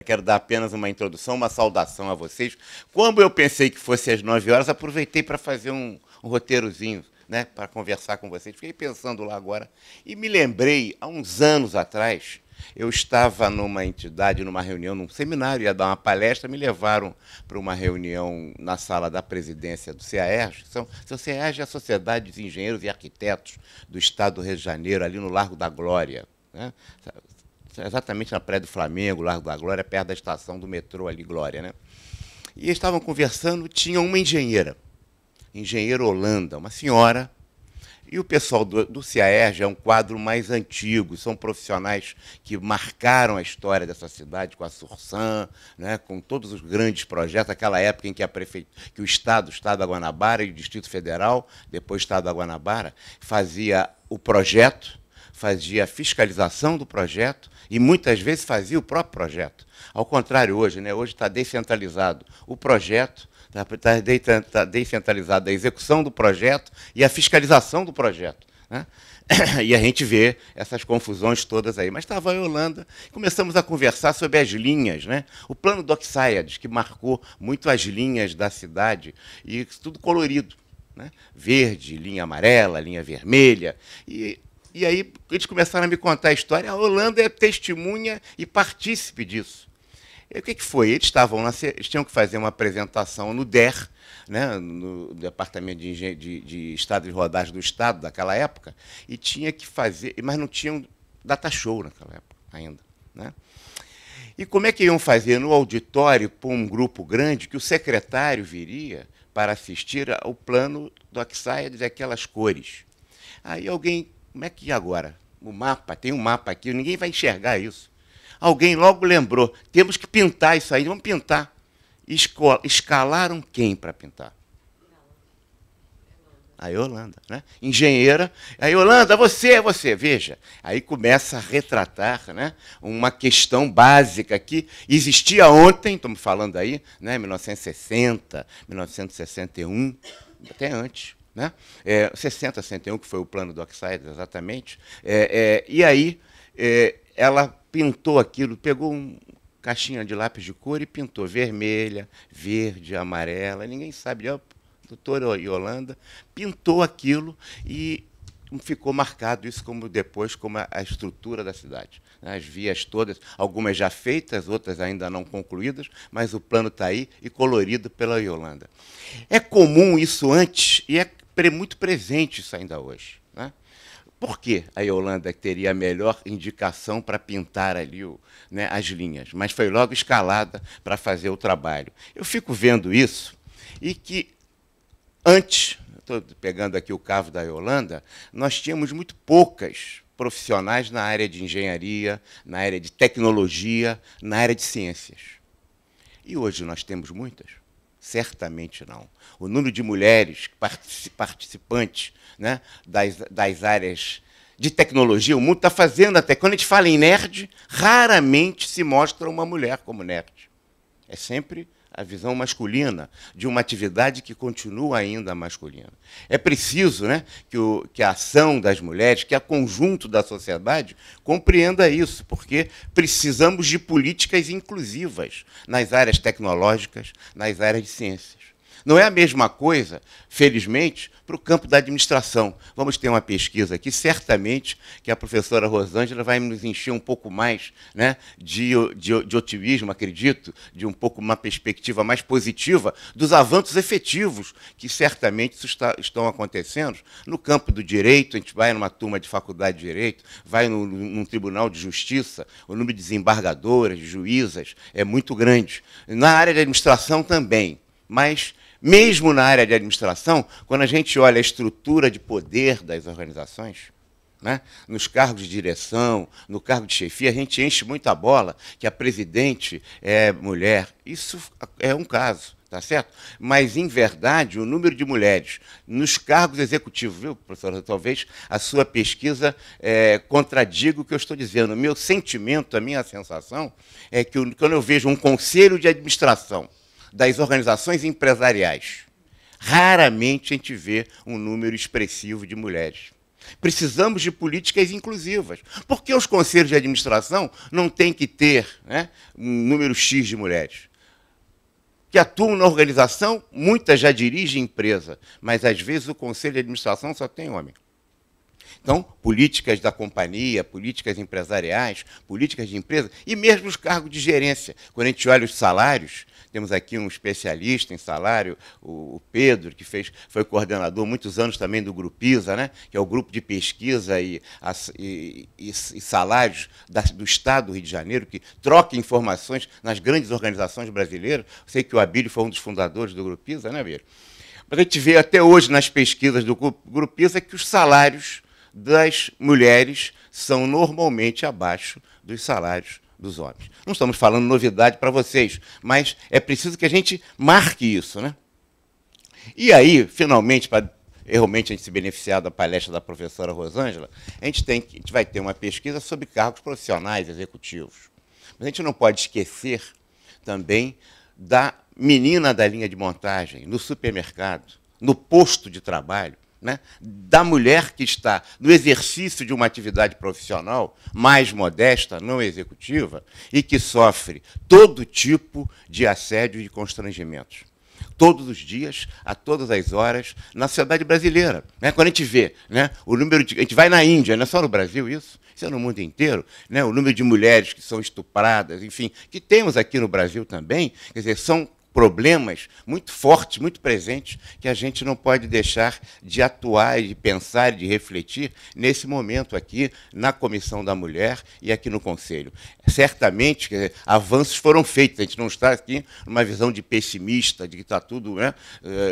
Quero dar apenas uma introdução, uma saudação a vocês. Como eu pensei que fosse às 9 horas, aproveitei para fazer um roteirozinho, né, para conversar com vocês. Fiquei pensando lá agora e me lembrei, há uns anos atrás, eu estava numa entidade, numa reunião, num seminário, ia dar uma palestra, me levaram para uma reunião na sala da presidência do CEAERJ. O CEAERJ é a Sociedade dos Engenheiros e Arquitetos do Estado do Rio de Janeiro, ali no Largo da Glória, né? Exatamente na Praia do Flamengo, Largo da Glória, perto da estação do metrô ali, Glória, né? E estavam conversando, tinha uma engenheira Holanda, uma senhora. E o pessoal do CEAERJ é um quadro mais antigo, são profissionais que marcaram a história dessa cidade com a Sursan, né, com todos os grandes projetos, aquela época em que, que o Estado da Guanabara e o Distrito Federal, depois o Estado da Guanabara, fazia o projeto, fazia a fiscalização do projeto e muitas vezes fazia o próprio projeto. Ao contrário hoje, né, hoje está descentralizado o projeto, está descentralizada a execução do projeto e a fiscalização do projeto, né? E a gente vê essas confusões todas aí. Mas estava em Holanda, começamos a conversar sobre as linhas, né? O plano Dockstaedt, que marcou muito as linhas da cidade, e tudo colorido, né? Verde, linha amarela, linha vermelha. E aí eles começaram a me contar a história. A Holanda é testemunha e partícipe disso. E o que foi? Eles tinham que fazer uma apresentação no DER, né, no Departamento de Estado de Rodagem do Estado daquela época, e tinha que fazer, mas não tinham data show naquela época ainda, né? E como é que iam fazer? No auditório, por um grupo grande, que o secretário viria para assistir ao plano do Dockstaedt daquelas cores. Aí alguém, como é que ia agora? O mapa, tem um mapa aqui, ninguém vai enxergar isso. Alguém logo lembrou, temos que pintar isso aí, vamos pintar. Escalaram quem para pintar? A Yolanda, né? Engenheira. A Yolanda, você. Veja, aí começa a retratar, né, uma questão básica que existia ontem, estamos falando aí, né, 1960, 1961, até antes. Né? 60, 61, que foi o plano do Dockstaedt, exatamente. E aí ela pintou aquilo, pegou uma caixinha de lápis de cor e pintou vermelha, verde, amarela, ninguém sabe, a doutora Yolanda pintou aquilo e ficou marcado isso como depois como a estrutura da cidade. As vias todas, algumas já feitas, outras ainda não concluídas, mas o plano está aí e colorido pela Yolanda. É comum isso antes e é muito presente isso ainda hoje, né? Por que a Yolanda teria a melhor indicação para pintar ali né, as linhas, mas foi logo escalada para fazer o trabalho? Eu fico vendo isso e que antes, estou pegando aqui o caso da Yolanda, nós tínhamos muito poucas profissionais na área de engenharia, na área de tecnologia, na área de ciências. E hoje nós temos muitas? Certamente não. O número de mulheres participantes, né, das áreas de tecnologia, o mundo está fazendo até. Quando a gente fala em nerd, raramente se mostra uma mulher como nerd. É sempre a visão masculina de uma atividade que continua ainda masculina. É preciso, né, que a ação das mulheres, que o conjunto da sociedade compreenda isso, porque precisamos de políticas inclusivas nas áreas tecnológicas, nas áreas de ciências. Não é a mesma coisa, felizmente, para o campo da administração. Vamos ter uma pesquisa aqui, certamente, que a professora Rosângela vai nos encher um pouco mais, né, de otimismo, acredito, de um pouco uma perspectiva mais positiva dos avanços efetivos que certamente estão acontecendo no campo do direito. A gente vai numa turma de faculdade de direito, vai num tribunal de justiça, o número de desembargadoras, de juízas é muito grande. Na área de administração também, mas mesmo na área de administração, quando a gente olha a estrutura de poder das organizações, né, nos cargos de direção, no cargo de chefia, a gente enche muito a bola que a presidente é mulher. Isso é um caso, tá certo? Mas, em verdade, o número de mulheres nos cargos executivos, viu, professora? Talvez a sua pesquisa contradiga o que eu estou dizendo. O meu sentimento, a minha sensação, é que quando eu vejo um conselho de administração das organizações empresariais, raramente a gente vê um número expressivo de mulheres. Precisamos de políticas inclusivas. Por que os conselhos de administração não têm que ter, né, um número X de mulheres? Que atuam na organização, muitas já dirigem empresa, mas, às vezes, o conselho de administração só tem homem. Então, políticas da companhia, políticas empresariais, políticas de empresa, e mesmo os cargos de gerência. Quando a gente olha os salários, temos aqui um especialista em salário, o Pedro, que foi coordenador muitos anos também do Grupisa, né, que é o grupo de pesquisa e salários do Estado do Rio de Janeiro, que troca informações nas grandes organizações brasileiras. Sei que o Abílio foi um dos fundadores do Grupisa, né, Abílio? Mas a gente vê até hoje nas pesquisas do Grupisa que os salários das mulheres são normalmente abaixo dos salários dos homens. Não estamos falando novidade para vocês, mas é preciso que a gente marque isso, né? E aí, finalmente, para realmente a gente se beneficiar da palestra da professora Rosângela, a gente vai ter uma pesquisa sobre cargos profissionais executivos. Mas a gente não pode esquecer também da menina da linha de montagem, no supermercado, no posto de trabalho, né, da mulher que está no exercício de uma atividade profissional mais modesta, não executiva, e que sofre todo tipo de assédio e constrangimentos. Todos os dias, a todas as horas, na sociedade brasileira. Né? Quando a gente vê, né, o número de... A gente vai na Índia, não é só no Brasil isso é no mundo inteiro, né, o número de mulheres que são estupradas, enfim, que temos aqui no Brasil também, quer dizer, são problemas muito fortes, muito presentes, que a gente não pode deixar de atuar, de pensar, de refletir nesse momento aqui, na Comissão da Mulher e aqui no Conselho. Certamente, quer dizer, avanços foram feitos, a gente não está aqui numa visão de pessimista, de que está tudo... Né,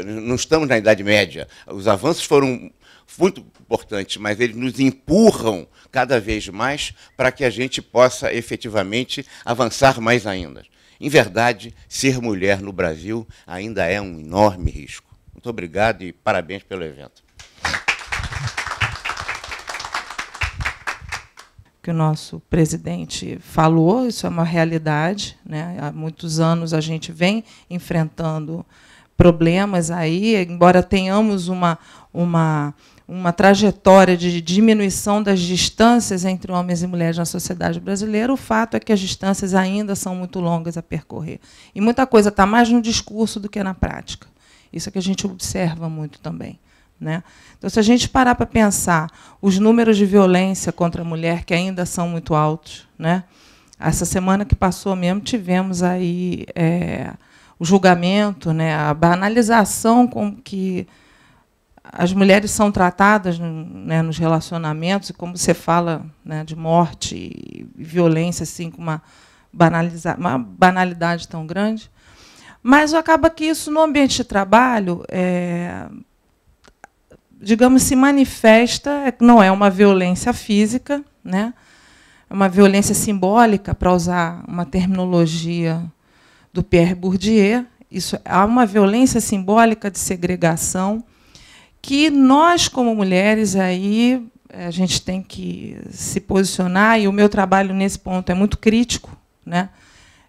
não estamos na Idade Média. Os avanços foram muito importantes, mas eles nos empurram cada vez mais para que a gente possa efetivamente avançar mais ainda. Em verdade, ser mulher no Brasil ainda é um enorme risco. Muito obrigado e parabéns pelo evento. Que o nosso presidente falou, isso é uma realidade, né? Há muitos anos a gente vem enfrentando problemas aí, embora tenhamos uma trajetória de diminuição das distâncias entre homens e mulheres na sociedade brasileira, o fato é que as distâncias ainda são muito longas a percorrer. E muita coisa está mais no discurso do que na prática. Isso é que a gente observa muito também. Né? Então, se a gente parar para pensar os números de violência contra a mulher, que ainda são muito altos, né? Essa semana que passou mesmo, tivemos aí o julgamento, né? A banalização com que as mulheres são tratadas, né, nos relacionamentos, e como você fala, né, de morte e violência, assim, com uma banalidade tão grande. Mas acaba que isso, no ambiente de trabalho, digamos, se manifesta, não é uma violência física, né, é uma violência simbólica, para usar uma terminologia do Pierre Bourdieu. Há uma violência simbólica de segregação, que nós, como mulheres, aí a gente tem que se posicionar, e o meu trabalho nesse ponto é muito crítico, né?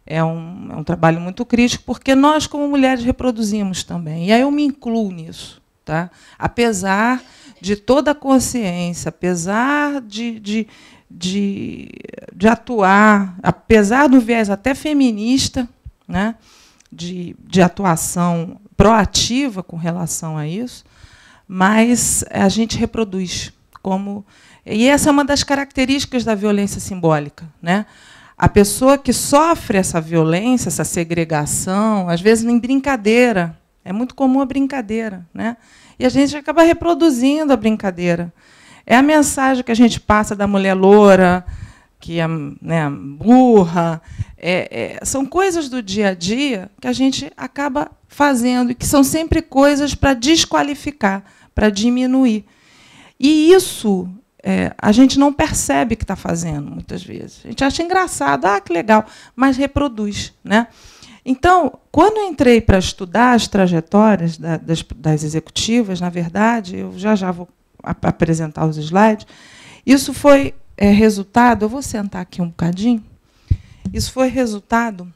É um trabalho muito crítico, porque nós, como mulheres, reproduzimos também. E aí eu me incluo nisso. Tá? Apesar de toda a consciência, apesar de atuar, apesar do viés até feminista, né? de atuação proativa com relação a isso, mas a gente reproduz. E essa é uma das características da violência simbólica. Né? A pessoa que sofre essa violência, essa segregação, às vezes em brincadeira, é muito comum a brincadeira. Né? E a gente acaba reproduzindo a brincadeira. É a mensagem que a gente passa da mulher loura, que é, né, burra. São coisas do dia a dia que a gente acaba fazendo, e que são sempre coisas para desqualificar, para diminuir. E isso a gente não percebe que está fazendo, muitas vezes. A gente acha engraçado, que legal, mas reproduz. Né? Então, quando eu entrei para estudar as trajetórias das executivas, na verdade, eu já vou apresentar os slides, isso foi resultado... Eu vou sentar aqui um bocadinho. Isso foi resultado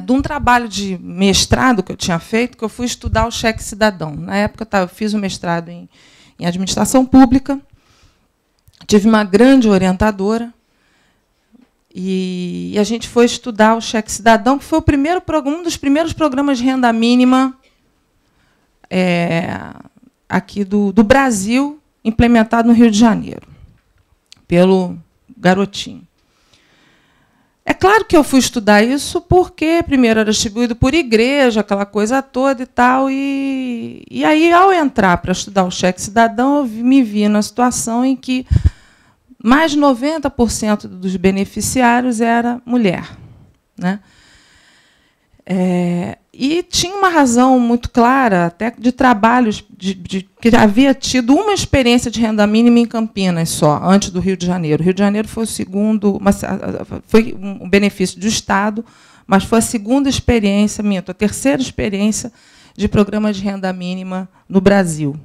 de um trabalho de mestrado que eu tinha feito, que eu fui estudar o cheque cidadão. Na época, eu fiz o mestrado em administração pública, tive uma grande orientadora, e a gente foi estudar o Cheque Cidadão, que foi um dos primeiros programas de renda mínima aqui do Brasil, implementado no Rio de Janeiro, pelo Garotinho. É claro que eu fui estudar isso porque, primeiro, era distribuído por igreja, aquela coisa toda e tal, e aí, ao entrar para estudar o Cheque Cidadão, eu me vi na situação em que mais de 90% dos beneficiários era mulher, né? E tinha uma razão muito clara, até de trabalhos, que havia tido uma experiência de renda mínima em Campinas só, antes do Rio de Janeiro. O Rio de Janeiro foi o segundo, foi um benefício do Estado, mas foi a segunda experiência, a terceira experiência de programa de renda mínima no Brasil.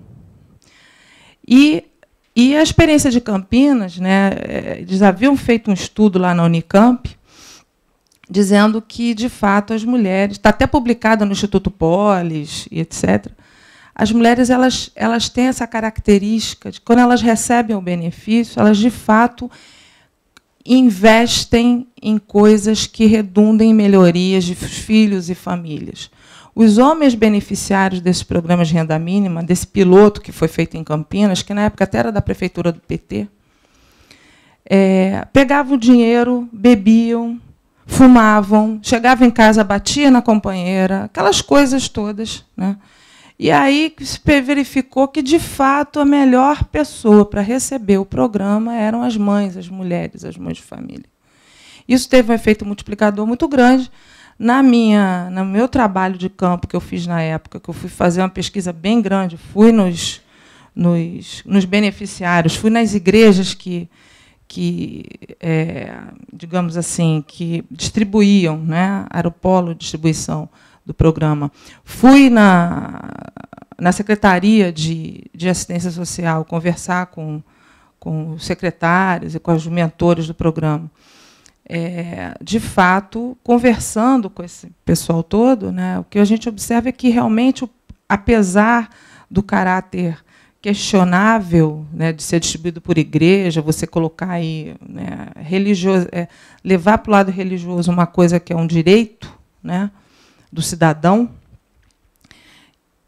E a experiência de Campinas, né, eles haviam feito um estudo lá na Unicamp, dizendo que, de fato, as mulheres, está até publicada no Instituto Polis, e etc., as mulheres elas têm essa característica de, quando elas recebem o benefício, elas, de fato, investem em coisas que redundem em melhorias de filhos e famílias. Os homens beneficiários desses programas de renda mínima, desse piloto que foi feito em Campinas, que na época até era da prefeitura do PT, pegavam o dinheiro, bebiam, fumavam, chegavam em casa, batia na companheira, aquelas coisas todas, né? E aí se verificou que, de fato, a melhor pessoa para receber o programa eram as mães, as mulheres, as mães de família. Isso teve um efeito multiplicador muito grande. No meu trabalho de campo que eu fiz na época, que eu fui fazer uma pesquisa bem grande, fui nos beneficiários, fui nas igrejas que digamos assim, que distribuíam, né, era o polo de distribuição do programa. Fui na Secretaria de Assistência Social conversar com os secretários e com os mentores do programa. De fato, conversando com esse pessoal todo, né, o que a gente observa é que, realmente, apesar do caráter questionável, né, de ser distribuído por igreja, você colocar aí, né, religioso, levar para o lado religioso uma coisa que é um direito, né, do cidadão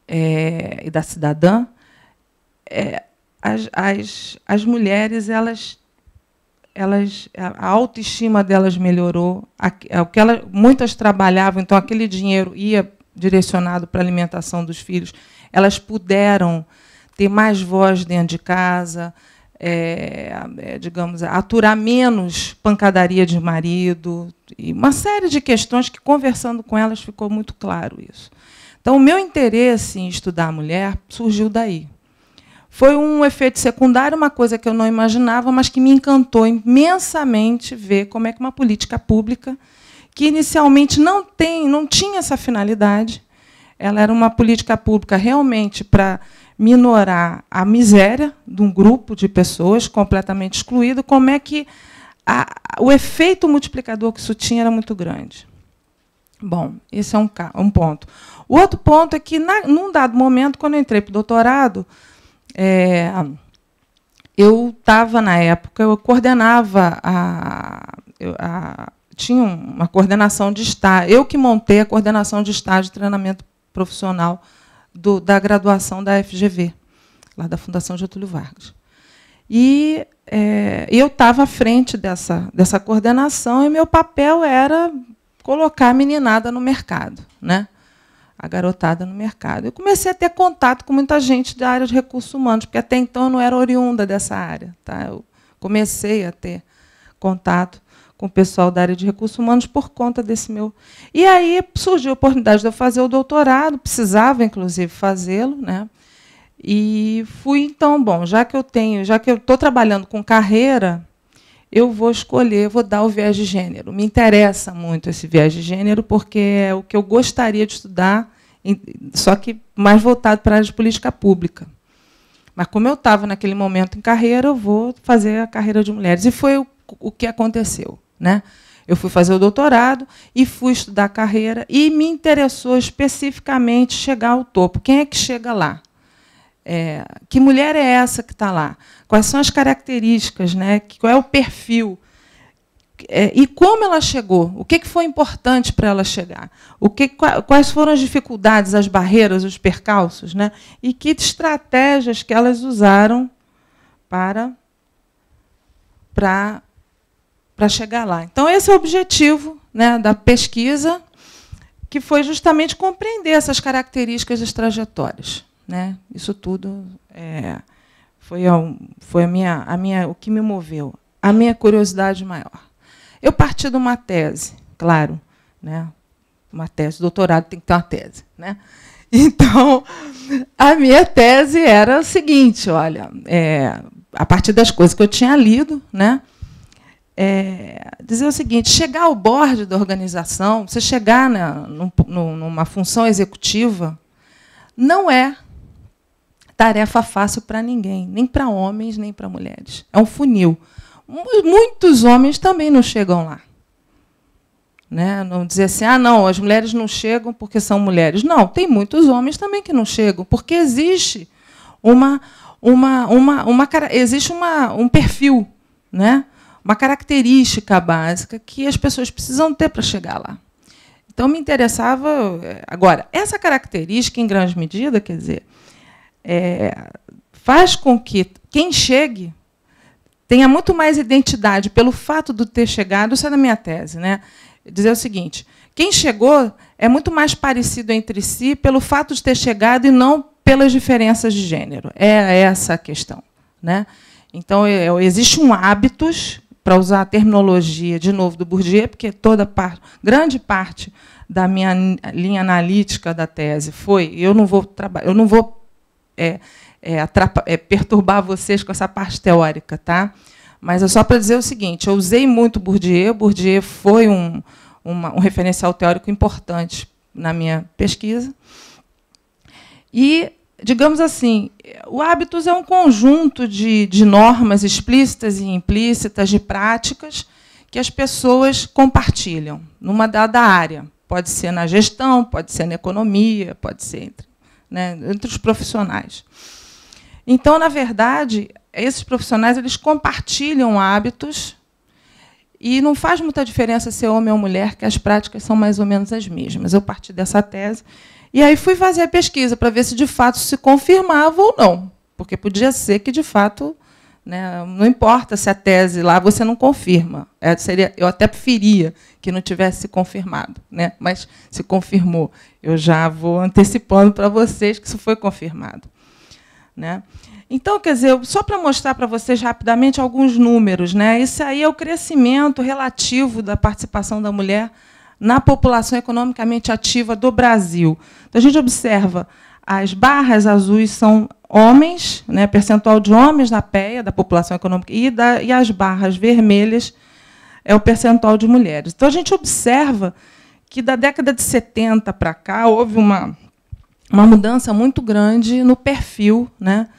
e da cidadã, as mulheres, a autoestima delas melhorou, muitas trabalhavam, então aquele dinheiro ia direcionado para a alimentação dos filhos, elas puderam ter mais voz dentro de casa, digamos, aturar menos pancadaria de marido, e uma série de questões que, conversando com elas, ficou muito claro isso. Então, o meu interesse em estudar a mulher surgiu daí. Foi um efeito secundário, uma coisa que eu não imaginava, mas que me encantou imensamente ver como é que uma política pública, que inicialmente não tinha essa finalidade, ela era uma política pública realmente para minorar a miséria de um grupo de pessoas completamente excluído, como é que o efeito multiplicador que isso tinha era muito grande. Bom, esse é um ponto. O outro ponto é que, num dado momento, quando eu entrei para o doutorado, eu estava, na época, eu coordenava tinha uma coordenação de estágio, eu que montei a coordenação de estágio de treinamento profissional da graduação da FGV, lá da Fundação Getúlio Vargas. E eu estava à frente dessa coordenação, e meu papel era colocar a meninada no mercado, né? A garotada no mercado. Eu comecei a ter contato com muita gente da área de recursos humanos, porque até então eu não era oriunda dessa área. Tá? Eu comecei a ter contato com o pessoal da área de recursos humanos por conta desse meu... E aí surgiu a oportunidade de eu fazer o doutorado, precisava, inclusive, fazê-lo, né? E fui, então, bom, já que eu estou trabalhando com carreira, eu vou dar o viés de gênero. Me interessa muito esse viés de gênero, porque é o que eu gostaria de estudar, só que mais voltado para a área de política pública. Mas, como eu estava naquele momento em carreira, eu vou fazer a carreira de mulheres. E foi o que aconteceu, né? Eu fui fazer o doutorado e fui estudar a carreira, e me interessou especificamente chegar ao topo. Quem é que chega lá? que mulher é essa que está lá? Quais são as características, né? Qual é o perfil? E como ela chegou? O que foi importante para ela chegar? Quais foram as dificuldades, as barreiras, os percalços, né? E que estratégias que elas usaram para chegar lá. Então, esse é o objetivo, né, da pesquisa, que foi justamente compreender essas características das trajetórias, né? Isso tudo foi o que me moveu, a minha curiosidade maior. Eu parti de uma tese, claro, né? Uma tese, doutorado tem que ter uma tese, né? Então, a minha tese era o seguinte, olha, a partir das coisas que eu tinha lido, né? Dizer o seguinte: chegar ao board da organização, você chegar numa função executiva, não é tarefa fácil para ninguém, nem para homens, nem para mulheres. É um funil. Muitos homens também não chegam lá. Né? Não dizer assim, não, as mulheres não chegam porque são mulheres. Não, tem muitos homens também que não chegam, porque existe existe um perfil, né? Uma característica básica que as pessoas precisam ter para chegar lá. Então, me interessava... Agora, essa característica, em grande medida, quer dizer, faz com que quem chegue tenha muito mais identidade pelo fato de ter chegado. Isso é da minha tese, né? Dizer o seguinte: quem chegou é muito mais parecido entre si pelo fato de ter chegado e não pelas diferenças de gênero. É essa a questão, né? Então, existe um hábitos, para usar a terminologia, de novo, do Bourdieu, porque grande parte da minha linha analítica da tese foi... Eu não vou perturbar vocês com essa parte teórica, tá? Mas é só para dizer o seguinte: eu usei muito Bourdieu. Bourdieu foi um referencial teórico importante na minha pesquisa. E, digamos assim, o hábitos é um conjunto de normas explícitas e implícitas, de práticas, que as pessoas compartilham numa dada área. Pode ser na gestão, pode ser na economia, pode ser entre os profissionais. Então, na verdade, esses profissionais eles compartilham hábitos e não faz muita diferença ser homem ou mulher, que as práticas são mais ou menos as mesmas. Eu parti dessa tese e aí fui fazer a pesquisa para ver se, de fato, se confirmava ou não. Porque podia ser que, de fato, né, não importa se a tese lá você não confirma. Eu até preferia que não tivesse se confirmado, né, mas se confirmou. Eu já vou antecipando para vocês que isso foi confirmado. Né? Então, quer dizer, só para mostrar para vocês rapidamente alguns números, né? Esse aí é o crescimento relativo da participação da mulher na população economicamente ativa do Brasil. Então, a gente observa, as barras azuis são homens, né? Percentual de homens na PEA, da população econômica, e as barras vermelhas é o percentual de mulheres. Então, a gente observa que, da década de 70 para cá, houve uma mudança muito grande no perfil, né?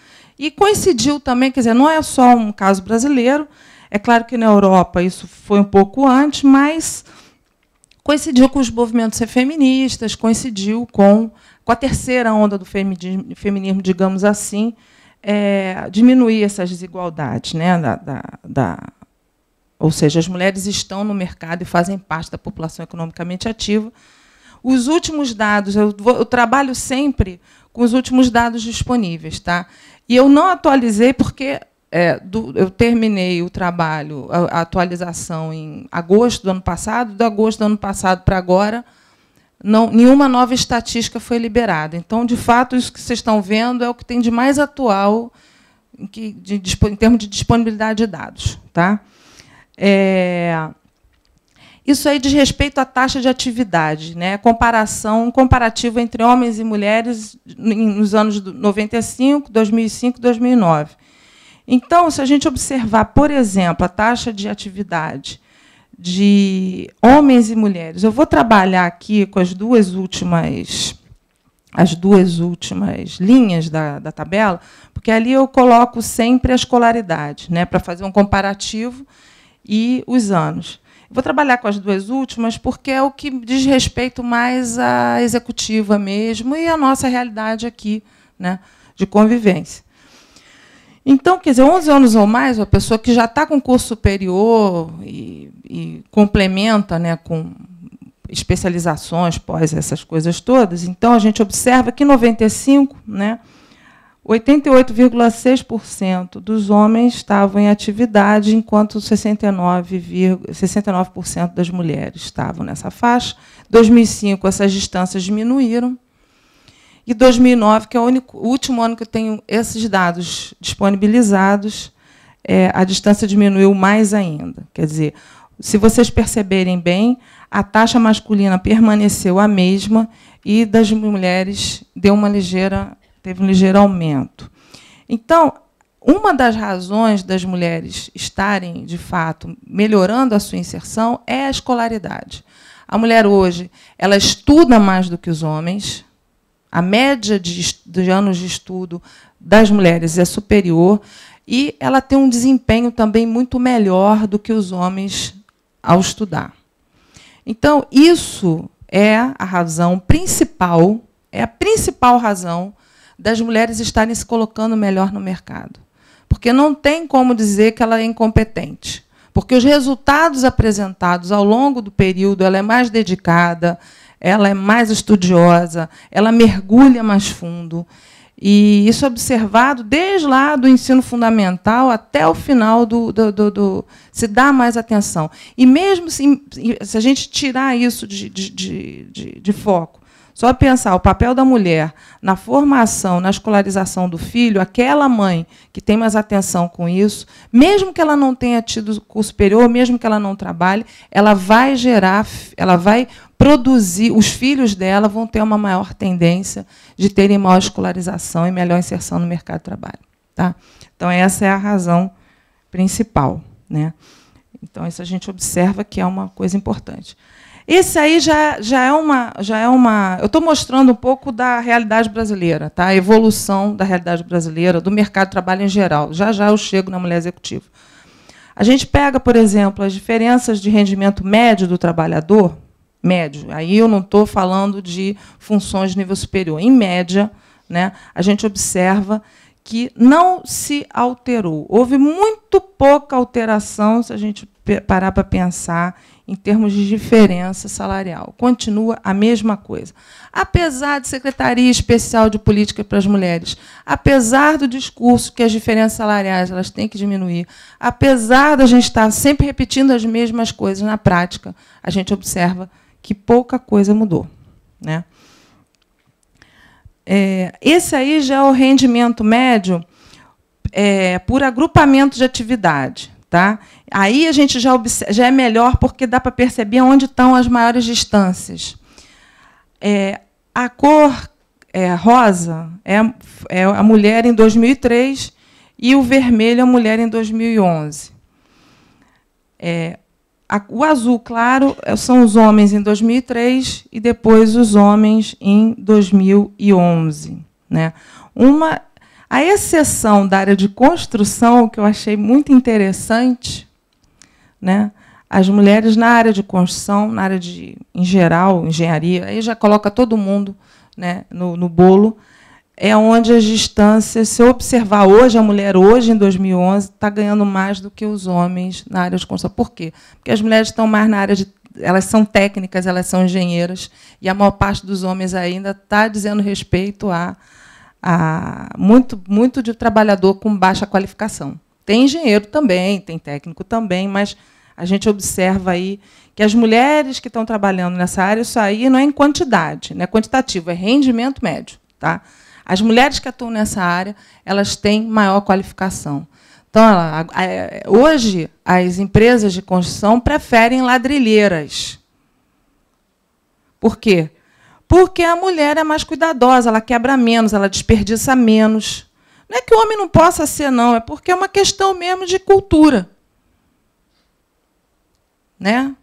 E coincidiu também, quer dizer, não é só um caso brasileiro, é claro que na Europa isso foi um pouco antes, mas coincidiu com os movimentos feministas, coincidiu com a terceira onda do feminismo, digamos assim, diminuir essas desigualdades, né? Ou seja, as mulheres estão no mercado e fazem parte da população economicamente ativa. Os últimos dados, eu trabalho sempre com os últimos dados disponíveis, tá? E eu não atualizei porque eu terminei o trabalho, a atualização em agosto do ano passado. De agosto do ano passado para agora, nenhuma nova estatística foi liberada. Então, de fato, isso que vocês estão vendo é o que tem de mais atual em termos de disponibilidade de dados, tá? Isso aí diz respeito à taxa de atividade, né? Comparativo entre homens e mulheres nos anos 95, 2005 e 2009. Então, se a gente observar, por exemplo, a taxa de atividade de homens e mulheres, eu vou trabalhar aqui com as duas últimas linhas da tabela, porque ali eu coloco sempre a escolaridade, né, para fazer um comparativo, e os anos. Vou trabalhar com as duas últimas porque é o que diz respeito mais à executiva mesmo e à nossa realidade aqui, né, de convivência. Então, quer dizer, 11 anos ou mais, a pessoa que já está com curso superior e complementa, né, com especializações, pós, essas coisas todas, então a gente observa que em 95, né, 88,6% dos homens estavam em atividade, enquanto 69% das mulheres estavam nessa faixa. Em 2005, essas distâncias diminuíram. E 2009, que é o último ano que eu tenho esses dados disponibilizados, a distância diminuiu mais ainda. Quer dizer, se vocês perceberem bem, a taxa masculina permaneceu a mesma e das mulheres teve um ligeiro aumento. Então, uma das razões das mulheres estarem, de fato, melhorando a sua inserção é a escolaridade. A mulher hoje ela estuda mais do que os homens. A média de anos de estudo das mulheres é superior e ela tem um desempenho também muito melhor do que os homens ao estudar. Então, isso é a razão principal, é a principal razão das mulheres estarem se colocando melhor no mercado. Porque não tem como dizer que ela é incompetente. Porque os resultados apresentados ao longo do período, ela é mais dedicada, ela é mais estudiosa, ela mergulha mais fundo. E isso é observado desde lá do ensino fundamental até o final se dá mais atenção. E mesmo se a gente tirar isso de foco, só pensar o papel da mulher na formação, na escolarização do filho, aquela mãe que tem mais atenção com isso, mesmo que ela não tenha tido curso superior, mesmo que ela não trabalhe, ela vai produzir, os filhos dela vão ter uma maior tendência de terem maior escolarização e melhor inserção no mercado de trabalho. Tá? Então, essa é a razão principal, né? Então, isso a gente observa que é uma coisa importante. Esse aí já é uma. Eu estou mostrando um pouco da realidade brasileira, tá? A evolução da realidade brasileira, do mercado de trabalho em geral. Já eu chego na mulher executiva. A gente pega, por exemplo, as diferenças de rendimento médio do trabalhador, médio. Aí eu não estou falando de funções de nível superior. Em média, né, a gente observa que não se alterou. Houve muito pouca alteração, se a gente parar para pensar em termos de diferença salarial. Continua a mesma coisa. Apesar de Secretaria Especial de Política para as Mulheres, apesar do discurso que as diferenças salariais elas têm que diminuir, apesar da gente estar sempre repetindo as mesmas coisas na prática, a gente observa que pouca coisa mudou, né? Esse aí já é o rendimento médio por agrupamento de atividade. Tá? Aí a gente já é melhor, porque dá para perceber onde estão as maiores distâncias. A cor rosa é a mulher em 2003 e o vermelho é a mulher em 2011. O azul claro são os homens em 2003 e depois os homens em 2011. Né? A exceção da área de construção, que eu achei muito interessante, né? As mulheres na área de construção, na área em geral, engenharia, aí já coloca todo mundo, né, no bolo, é onde as distâncias, se eu observar hoje, a mulher hoje, em 2011, está ganhando mais do que os homens na área de construção. Por quê? Porque as mulheres estão mais na área elas são técnicas, elas são engenheiras, e a maior parte dos homens ainda está dizendo respeito a muito de trabalhador com baixa qualificação. Tem engenheiro também, tem técnico também, mas a gente observa aí que as mulheres que estão trabalhando nessa área, isso aí não é em quantidade, não é quantitativo, é rendimento médio. Tá? As mulheres que atuam nessa área, elas têm maior qualificação. Então, hoje, as empresas de construção preferem ladrilheiras. Por quê? Porque a mulher é mais cuidadosa, ela quebra menos, ela desperdiça menos. Não é que o homem não possa ser, não, é porque é uma questão mesmo de cultura. Né?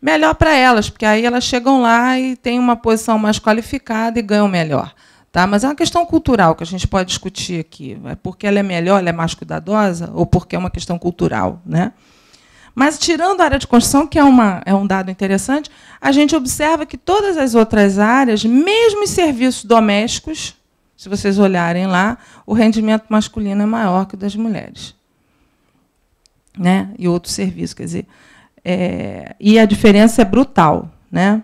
Melhor para elas, porque aí elas chegam lá e têm uma posição mais qualificada e ganham melhor. Tá? Mas é uma questão cultural que a gente pode discutir aqui. É porque ela é melhor, ela é mais cuidadosa, ou porque é uma questão cultural. Né? Mas, tirando a área de construção, que é um dado interessante, a gente observa que todas as outras áreas, mesmo em serviços domésticos, se vocês olharem lá, o rendimento masculino é maior que o das mulheres, né? E outros serviços, quer dizer, e a diferença é brutal, né?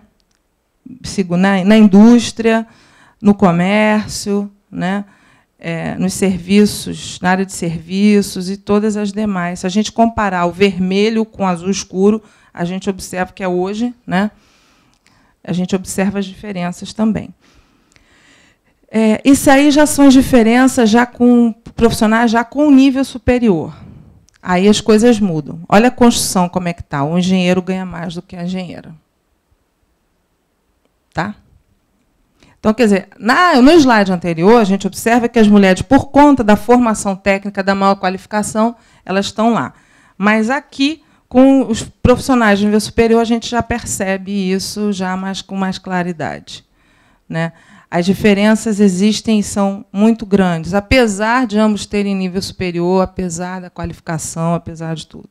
Na indústria, no comércio, né? Nos serviços, na área de serviços e todas as demais. Se a gente comparar o vermelho com o azul escuro, a gente observa que é hoje, né? A gente observa as diferenças também. Isso aí já são as diferenças já com profissionais já com nível superior. Aí as coisas mudam. Olha a construção como é que está. O engenheiro ganha mais do que a engenheira. Tá? Então, quer dizer, no slide anterior, a gente observa que as mulheres, por conta da formação técnica, da maior qualificação, elas estão lá. Mas aqui, com os profissionais de nível superior, a gente já percebe isso já com mais claridade, né? As diferenças existem e são muito grandes, apesar de ambos terem nível superior, apesar da qualificação, apesar de tudo.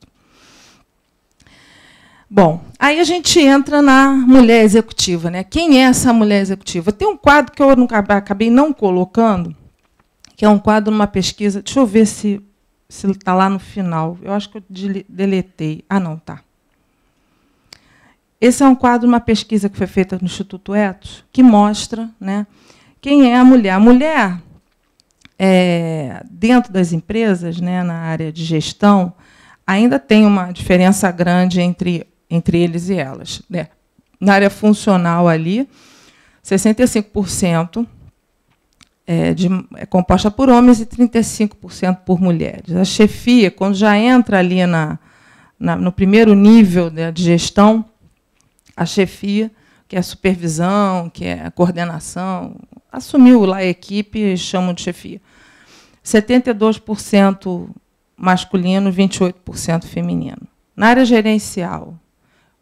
Bom, aí a gente entra na mulher executiva, né? Quem é essa mulher executiva? Tem um quadro que eu acabei não colocando, que é um quadro numa pesquisa. Deixa eu ver se está lá no final. Eu acho que eu deletei. Ah, não, tá. Esse é um quadro, uma pesquisa que foi feita no Instituto Ethos, que mostra, né, quem é a mulher. A mulher, dentro das empresas, né, na área de gestão, ainda tem uma diferença grande entre eles e elas, né? Na área funcional, ali, 65% é composta por homens e 35% por mulheres. A chefia, quando já entra ali no primeiro nível, né, de gestão, a chefia, que é a supervisão, que é a coordenação, assumiu lá a equipe e chamam de chefia. 72% masculino, 28% feminino. Na área gerencial,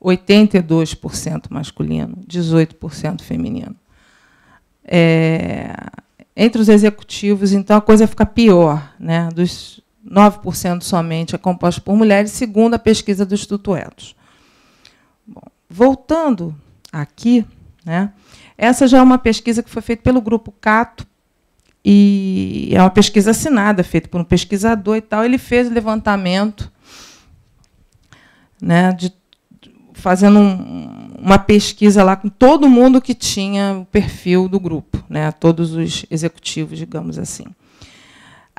82% masculino, 18% feminino. Entre os executivos, então, a coisa fica pior, né? Dos 9% somente é composto por mulheres, segundo a pesquisa do Instituto Ethos. Bom, voltando aqui, né, essa já é uma pesquisa que foi feita pelo Grupo Cato, e é uma pesquisa assinada, feita por um pesquisador e tal. Ele fez o levantamento, né, fazendo uma pesquisa lá com todo mundo que tinha o perfil do grupo, né, todos os executivos, digamos assim.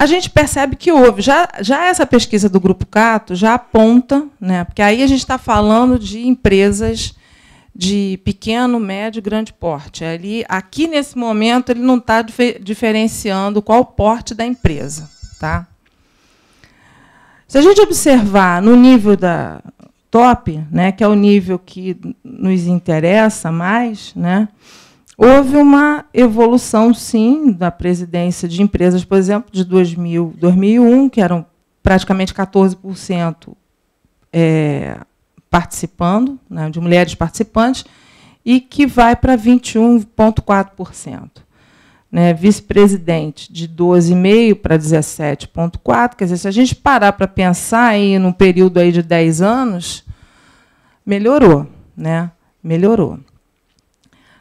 A gente percebe que houve, já essa pesquisa do Grupo Cato já aponta, né, porque aí a gente está falando de empresas de pequeno, médio e grande porte. Aqui, nesse momento, ele não está diferenciando qual o porte da empresa. Tá? Se a gente observar no nível da top, né, que é o nível que nos interessa mais, né, houve uma evolução, sim, da presidência de empresas, por exemplo, de 2001, que eram praticamente 14% participando, né, de mulheres participantes, e que vai para 21,4%. Né, vice-presidente de 12,5% para 17,4%. Quer dizer, se a gente parar para pensar aí num período aí de 10 anos, melhorou. Né, melhorou.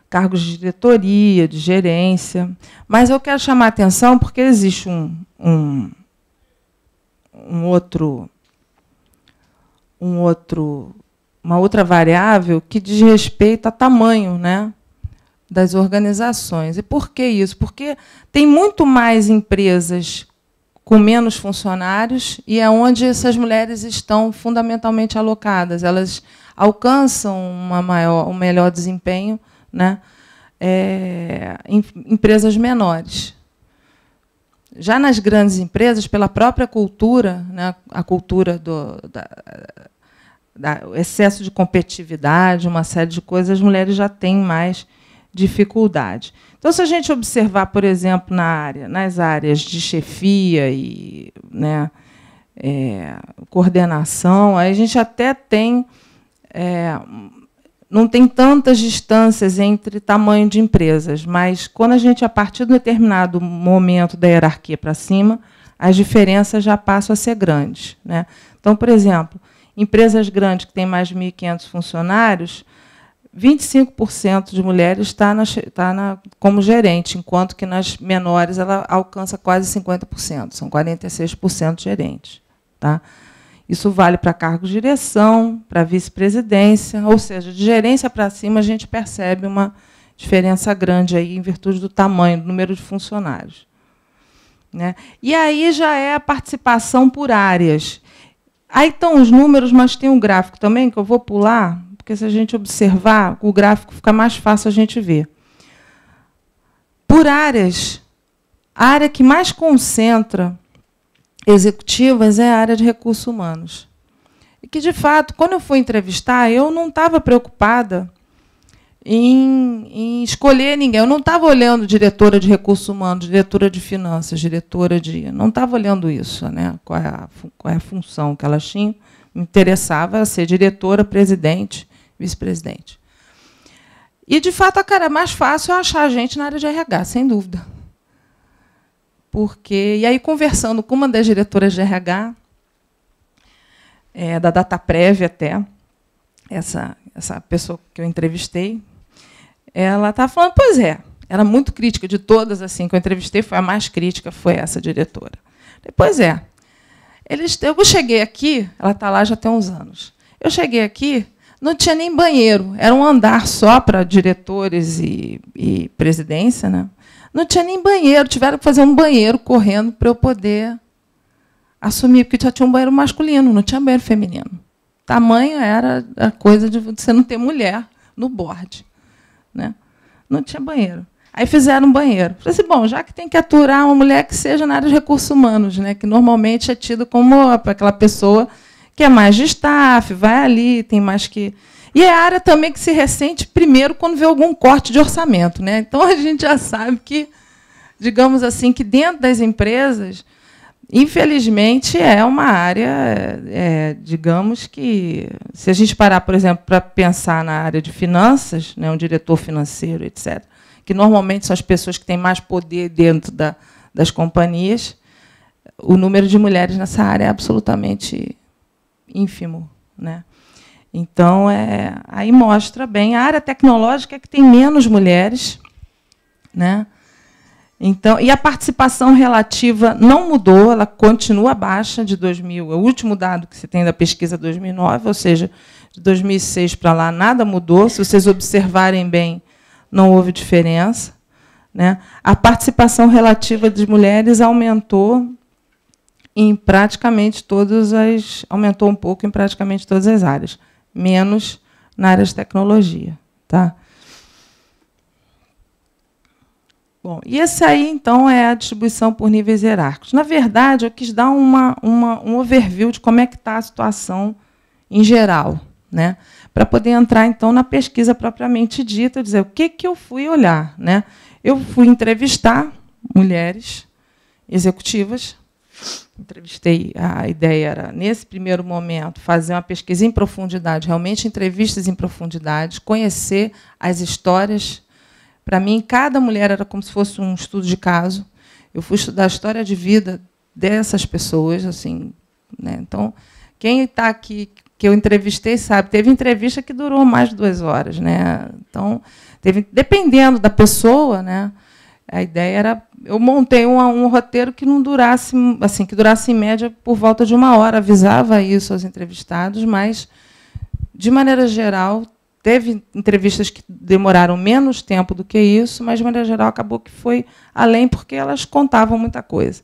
Cargos de diretoria, de gerência. Mas eu quero chamar a atenção porque existe uma outra variável que diz respeito a tamanho, né, das organizações. E por que isso? Porque tem muito mais empresas com menos funcionários e é onde essas mulheres estão fundamentalmente alocadas. Elas alcançam um melhor desempenho, né, em empresas menores. Já nas grandes empresas, pela própria cultura, né, a cultura do excesso de competitividade, uma série de coisas, as mulheres já têm mais dificuldade. Então, se a gente observar, por exemplo, nas áreas de chefia e, né, coordenação, aí a gente até tem... não tem tantas distâncias entre tamanho de empresas, mas quando a gente, a partir de um determinado momento da hierarquia para cima, as diferenças já passam a ser grandes. Né? Então, por exemplo, empresas grandes que têm mais de 1.500 funcionários, 25% de mulheres está como gerente, enquanto que nas menores ela alcança quase 50%, são 46% gerentes. Tá? Isso vale para cargos de direção, para vice-presidência, ou seja, de gerência para cima a gente percebe uma diferença grande aí em virtude do tamanho, do número de funcionários. Né? E aí já é a participação por áreas. Aí estão os números, mas tem um gráfico também que eu vou pular, porque se a gente observar, o gráfico fica mais fácil a gente ver. Por áreas, a área que mais concentra executivas é a área de recursos humanos. E que, de fato, quando eu fui entrevistar, eu não estava preocupada em escolher ninguém. Eu não estava olhando diretora de recursos humanos, diretora de finanças, diretora de... Não estava olhando isso, né? Qual é a função que elas tinham. Me interessava ser diretora, presidente, vice-presidente. E, de fato, a cara mais fácil é achar gente na área de RH, sem dúvida. E aí, conversando com uma das diretoras de RH, da Dataprev até, essa pessoa que eu entrevistei, ela estava falando, pois é, era muito crítica de todas assim que eu entrevistei, foi a mais crítica, foi essa diretora. Pois é, eu cheguei aqui, ela está lá já tem uns anos, eu cheguei aqui, não tinha nem banheiro, era um andar só para diretores e presidência, né? Não tinha nem banheiro, tiveram que fazer um banheiro correndo para eu poder assumir, porque só tinha um banheiro masculino, não tinha banheiro feminino. Tamanho era a coisa de você não ter mulher no board. Né? Não tinha banheiro. Aí fizeram um banheiro. Falei assim, bom, já que tem que aturar uma mulher que seja na área de recursos humanos, né, que normalmente é tido como aquela pessoa que é mais de staff, vai ali, tem mais que... E é a área também que se ressente primeiro quando vê algum corte de orçamento. Né? Então, a gente já sabe que, digamos assim, que dentro das empresas, infelizmente, é uma área, digamos que, se a gente parar, por exemplo, para pensar na área de finanças, né, um diretor financeiro, etc., que normalmente são as pessoas que têm mais poder dentro das companhias, o número de mulheres nessa área é absolutamente ínfimo. Né? Então, aí mostra bem. A área tecnológica é que tem menos mulheres, né? Então, e a participação relativa não mudou, ela continua baixa de 2000. O último dado que você tem da pesquisa 2009, ou seja, de 2006 para lá, nada mudou. Se vocês observarem bem, não houve diferença. Né? A participação relativa das mulheres aumentou em praticamente todas as... Aumentou um pouco em praticamente todas as áreas, menos na área de tecnologia. Tá? Bom, e esse aí, então, é a distribuição por níveis hierárquicos. Na verdade, eu quis dar um overview de como é que está a situação em geral, né? Para poder entrar, então, na pesquisa propriamente dita, dizer o que eu fui olhar. Né? Eu fui entrevistar mulheres executivas. Entrevistei, a ideia era, nesse primeiro momento, fazer uma pesquisa em profundidade, realmente entrevistas em profundidade, conhecer as histórias. Para mim, cada mulher era como se fosse um estudo de caso. Eu fui estudar a história de vida dessas pessoas. Assim, né? Então, quem está aqui, que eu entrevistei, sabe, teve entrevista que durou mais de 2 horas. Né? Então, dependendo da pessoa, né, a ideia era... Eu montei um roteiro que não durasse, assim, que durasse, em média, por volta de 1 hora. Avisava isso aos entrevistados, mas, de maneira geral... Teve entrevistas que demoraram menos tempo do que isso, mas, de maneira geral, acabou que foi além, porque elas contavam muita coisa.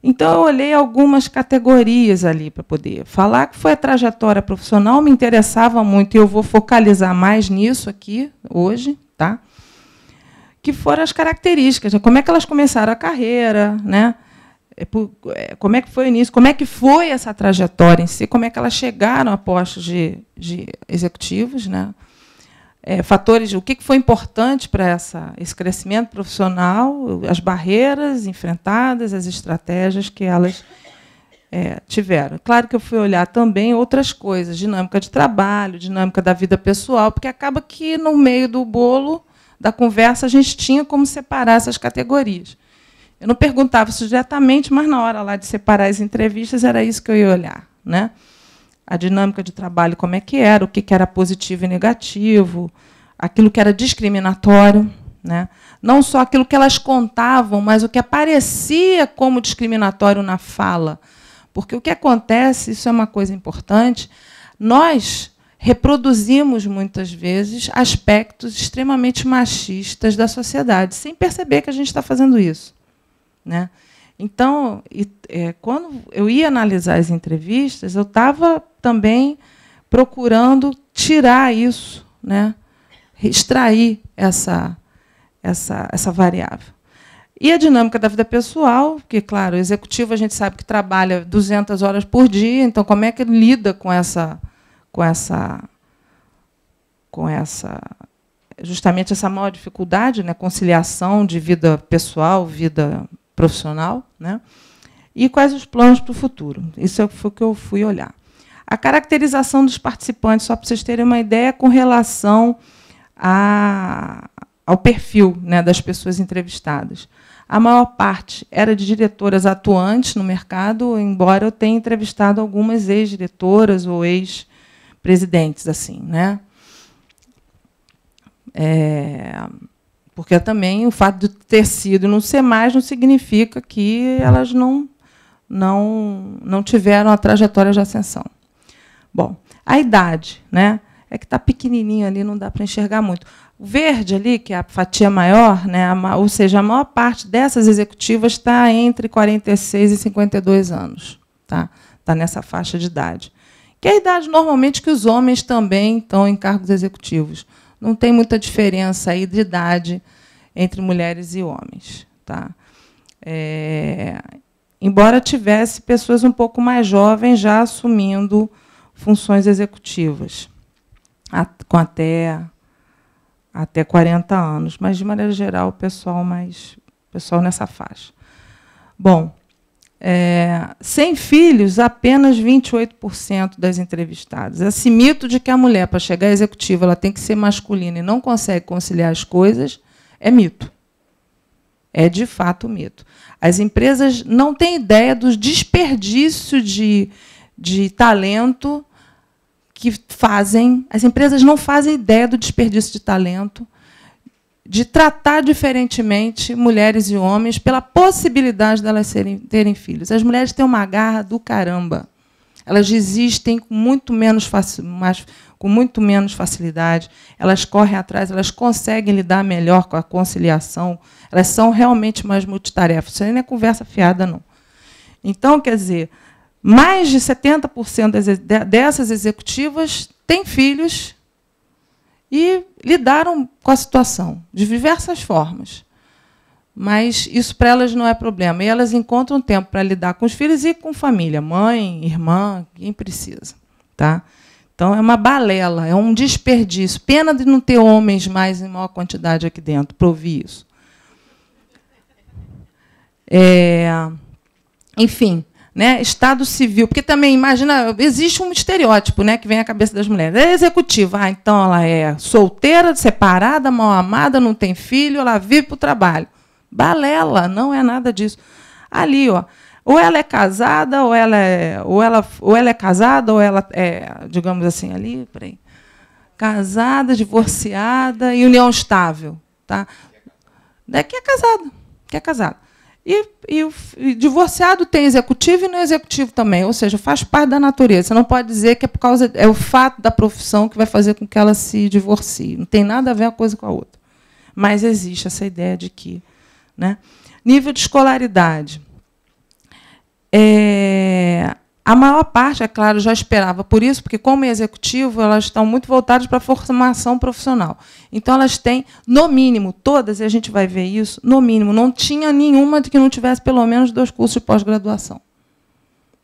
Então, eu olhei algumas categorias ali para poder falar, que foi a trajetória profissional, me interessava muito, e eu vou focalizar mais nisso aqui, hoje, tá? Que foram as características, como é que elas começaram a carreira, né? Como é que foi o início, como é que foi essa trajetória em si, como é que elas chegaram a postos de executivos, né? Fatores, o que foi importante para esse crescimento profissional, as barreiras enfrentadas, as estratégias que elas tiveram. Claro que eu fui olhar também outras coisas, dinâmica de trabalho, dinâmica da vida pessoal, porque acaba que, no meio do bolo da conversa, a gente tinha como separar essas categorias. Eu não perguntava isso diretamente, mas, na hora lá de separar as entrevistas, era isso que eu ia olhar. Né? A dinâmica de trabalho, como é que era, o que era positivo e negativo, aquilo que era discriminatório, né? Não só aquilo que elas contavam, mas o que aparecia como discriminatório na fala. Porque o que acontece, isso é uma coisa importante, nós reproduzimos, muitas vezes, aspectos extremamente machistas da sociedade, sem perceber que a gente está fazendo isso, né? Então, quando eu ia analisar as entrevistas, eu estava também procurando tirar isso, né? Extrair essa variável. E a dinâmica da vida pessoal, porque, claro, o executivo a gente sabe que trabalha 200 horas por dia, então como é que ele lida justamente essa maior dificuldade, né, conciliação de vida pessoal, vida profissional, né? E quais os planos para o futuro? Isso foi o que eu fui olhar. A caracterização dos participantes, só para vocês terem uma ideia, com relação ao perfil, né, das pessoas entrevistadas. A maior parte era de diretoras atuantes no mercado, embora eu tenha entrevistado algumas ex-diretoras ou ex-presidentes, assim, né? Porque também o fato de ter sido e não ser mais não significa que elas não tiveram a trajetória de ascensão. Bom, a idade, né? É que está pequenininho ali, não dá para enxergar muito. O verde ali, que é a fatia maior, né? Ou seja, a maior parte dessas executivas está entre 46 e 52 anos. Tá nessa faixa de idade. Que é a idade, normalmente, que os homens também estão em cargos executivos. Não tem muita diferença aí de idade entre mulheres e homens. Tá? Embora tivesse pessoas um pouco mais jovens já assumindo funções executivas, com até 40 anos, mas, de maneira geral, o pessoal nessa faixa. Bom, sem filhos, apenas 28% das entrevistadas. Esse mito de que a mulher, para chegar à executiva, ela tem que ser masculina e não consegue conciliar as coisas, é mito. É, de fato, mito. As empresas não têm ideia do desperdício de talento que fazem. As empresas não fazem ideia do desperdício de talento, de tratar diferentemente mulheres e homens pela possibilidade delas terem filhos. As mulheres têm uma garra do caramba. Elas desistem com muito menos facilidade, elas correm atrás, elas conseguem lidar melhor com a conciliação, elas são realmente mais multitarefas. Isso aí não é conversa fiada, não. Então, quer dizer, mais de 70% dessas executivas têm filhos e lidaram com a situação de diversas formas. Mas isso para elas não é problema. E elas encontram tempo para lidar com os filhos e com família, mãe, irmã, quem precisa. Tá? Então, é uma balela, é um desperdício. Pena de não ter homens mais em maior quantidade aqui dentro para ouvir isso. Enfim, né, Estado civil, porque também, imagina, existe um estereótipo, né, que vem à cabeça das mulheres. É executiva, então ela é solteira, separada, mal amada, não tem filho, ela vive para o trabalho. Balela, não é nada disso. Ali, ó, ou ela é casada, ou ela é casada, ou ela é, digamos assim, ali, peraí, casada, divorciada e união estável, tá? Daqui é casado. E divorciado tem executivo e não executivo também, ou seja, faz parte da natureza. Você não pode dizer que é o fato da profissão que vai fazer com que ela se divorcie. Não tem nada a ver uma coisa com a outra. Mas existe essa ideia de que, né? Nível de escolaridade. A maior parte, é claro, já esperava por isso, porque, como executivo, elas estão muito voltadas para a formação profissional. Então, elas têm, no mínimo, todas, e a gente vai ver isso, no mínimo, não tinha nenhuma de que não tivesse pelo menos 2 cursos de pós-graduação.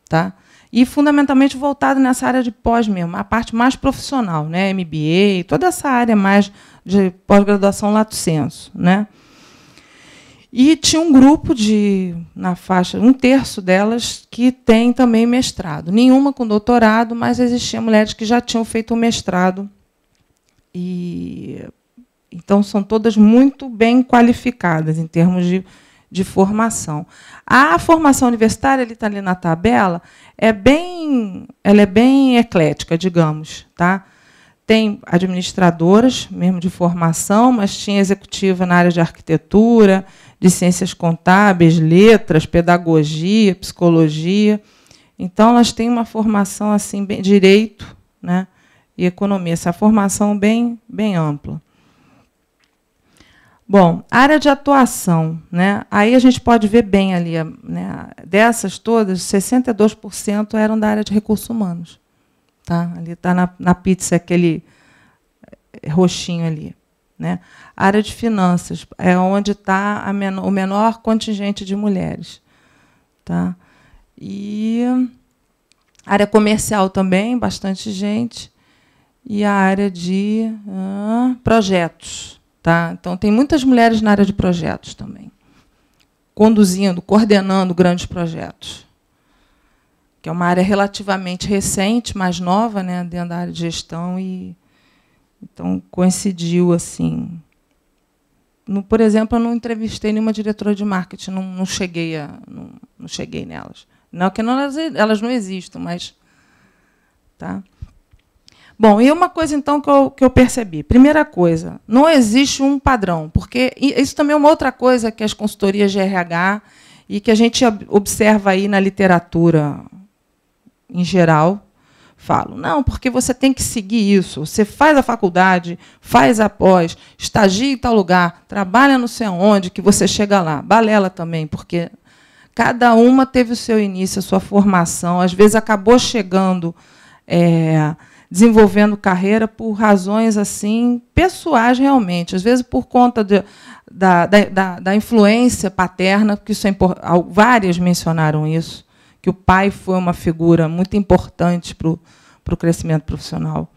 Tá? E, fundamentalmente, voltado nessa área de pós mesmo, a parte mais profissional, né? MBA, toda essa área mais de pós-graduação lato sensu, né? E tinha um grupo na faixa, 1/3 delas, que tem também mestrado. Nenhuma com doutorado, mas existiam mulheres que já tinham feito o mestrado. Então, são todas muito bem qualificadas em termos de formação. A formação universitária, ele está ali na tabela, ela é bem eclética, digamos. Tá? tem administradoras, mesmo de formação, mas tinha executiva na área de arquitetura, de ciências contábeis, letras, pedagogia, psicologia. Então, elas têm uma formação assim, bem, direito, né, e economia, essa formação bem ampla. Bom, área de atuação, né? Aí a gente pode ver bem ali, né, dessas todas, 62% eram da área de recursos humanos. Tá? Ali está na pizza, aquele roxinho ali. Né? A área de finanças é onde está o menor contingente de mulheres. Tá? E a área comercial também, bastante gente. E a área de projetos. Tá? Então, tem muitas mulheres na área de projetos também, conduzindo, coordenando grandes projetos, que é uma área relativamente recente, mais nova, né, dentro da área de gestão, e então coincidiu assim. Por exemplo, eu não entrevistei nenhuma diretora de marketing, não cheguei nelas. Não que elas não existam, mas tá. Bom, e uma coisa, então, que eu percebi. Primeira coisa, não existe um padrão, porque isso também é uma outra coisa que as consultorias de RH e que a gente observa aí na literatura em geral, falam. Não, porque você tem que seguir isso. Você faz a faculdade, faz a pós, estagia em tal lugar, trabalha não sei onde, que você chega lá. Balela também, porque cada uma teve o seu início, a sua formação, às vezes acabou chegando... desenvolvendo carreira por razões assim pessoais realmente, às vezes por conta da influência paterna, porque isso várias mencionaram isso, que o pai foi uma figura muito importante para o crescimento profissional.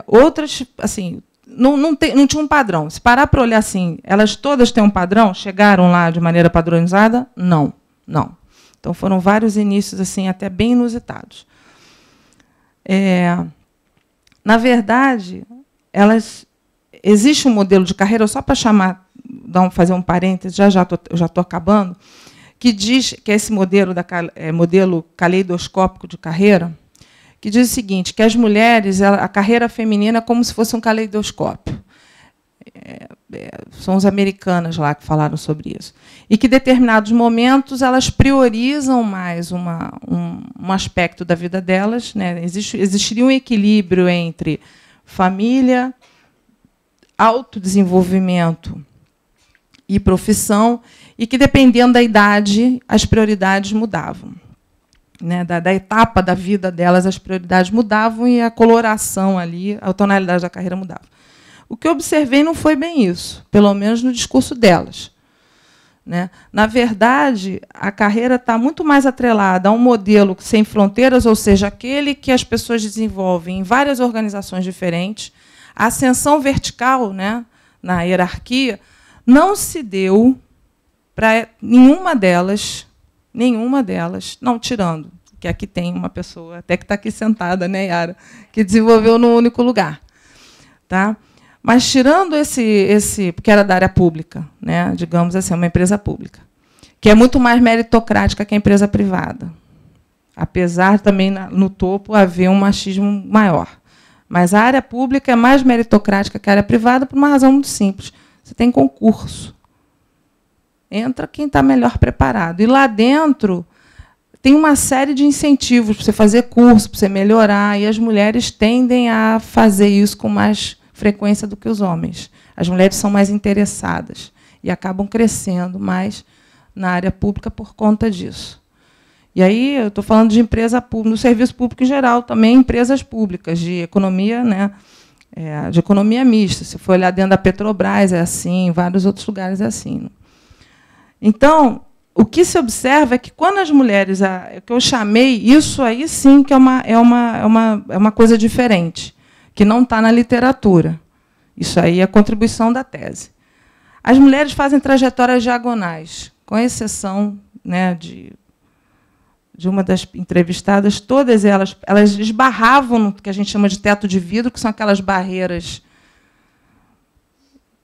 Outras, assim, não tinha um padrão. Se parar para olhar assim, elas todas têm um padrão? Chegaram lá de maneira padronizada? Não. Então foram vários inícios assim até bem inusitados. Na verdade, existe um modelo de carreira, só para fazer um parênteses, já estou acabando, que diz que é esse modelo modelo caleidoscópico de carreira, que diz o seguinte, que as mulheres, a carreira feminina é como se fosse um caleidoscópio. São as americanas lá que falaram sobre isso. E que, em determinados momentos, elas priorizam mais um aspecto da vida delas. Né? Existiria um equilíbrio entre família, autodesenvolvimento e profissão, e que, dependendo da idade, as prioridades mudavam. Né? Da etapa da vida delas, as prioridades mudavam e a coloração ali, a tonalidade da carreira mudava. O que eu observei não foi bem isso, pelo menos no discurso delas. Né? Na verdade, a carreira está muito mais atrelada a um modelo sem fronteiras, ou seja, aquele que as pessoas desenvolvem em várias organizações diferentes. A ascensão vertical, né, na hierarquia, não se deu para nenhuma delas, não, tirando, que aqui tem uma pessoa, até que está aqui sentada, né, Yara, que desenvolveu num único lugar. Tá? Mas, tirando porque era da área pública, né, digamos assim, uma empresa pública, que é muito mais meritocrática que a empresa privada, apesar também, no topo, haver um machismo maior. Mas a área pública é mais meritocrática que a área privada por uma razão muito simples. Você tem concurso. Entra quem está melhor preparado. E lá dentro tem uma série de incentivos para você fazer curso, para você melhorar, e as mulheres tendem a fazer isso com mais frequência do que os homens. As mulheres são mais interessadas e acabam crescendo mais na área pública por conta disso. E aí eu estou falando de empresa pública, no serviço público em geral, também empresas públicas de economia, né, de economia mista. Se for olhar dentro da Petrobras, é assim, em vários outros lugares é assim. Então, o que se observa é que quando as mulheres, que eu chamei, isso aí sim que é uma coisa diferente, que não está na literatura. Isso aí é a contribuição da tese. As mulheres fazem trajetórias diagonais, com exceção, né, de uma das entrevistadas, todas elas esbarravam no que a gente chama de teto de vidro, que são aquelas barreiras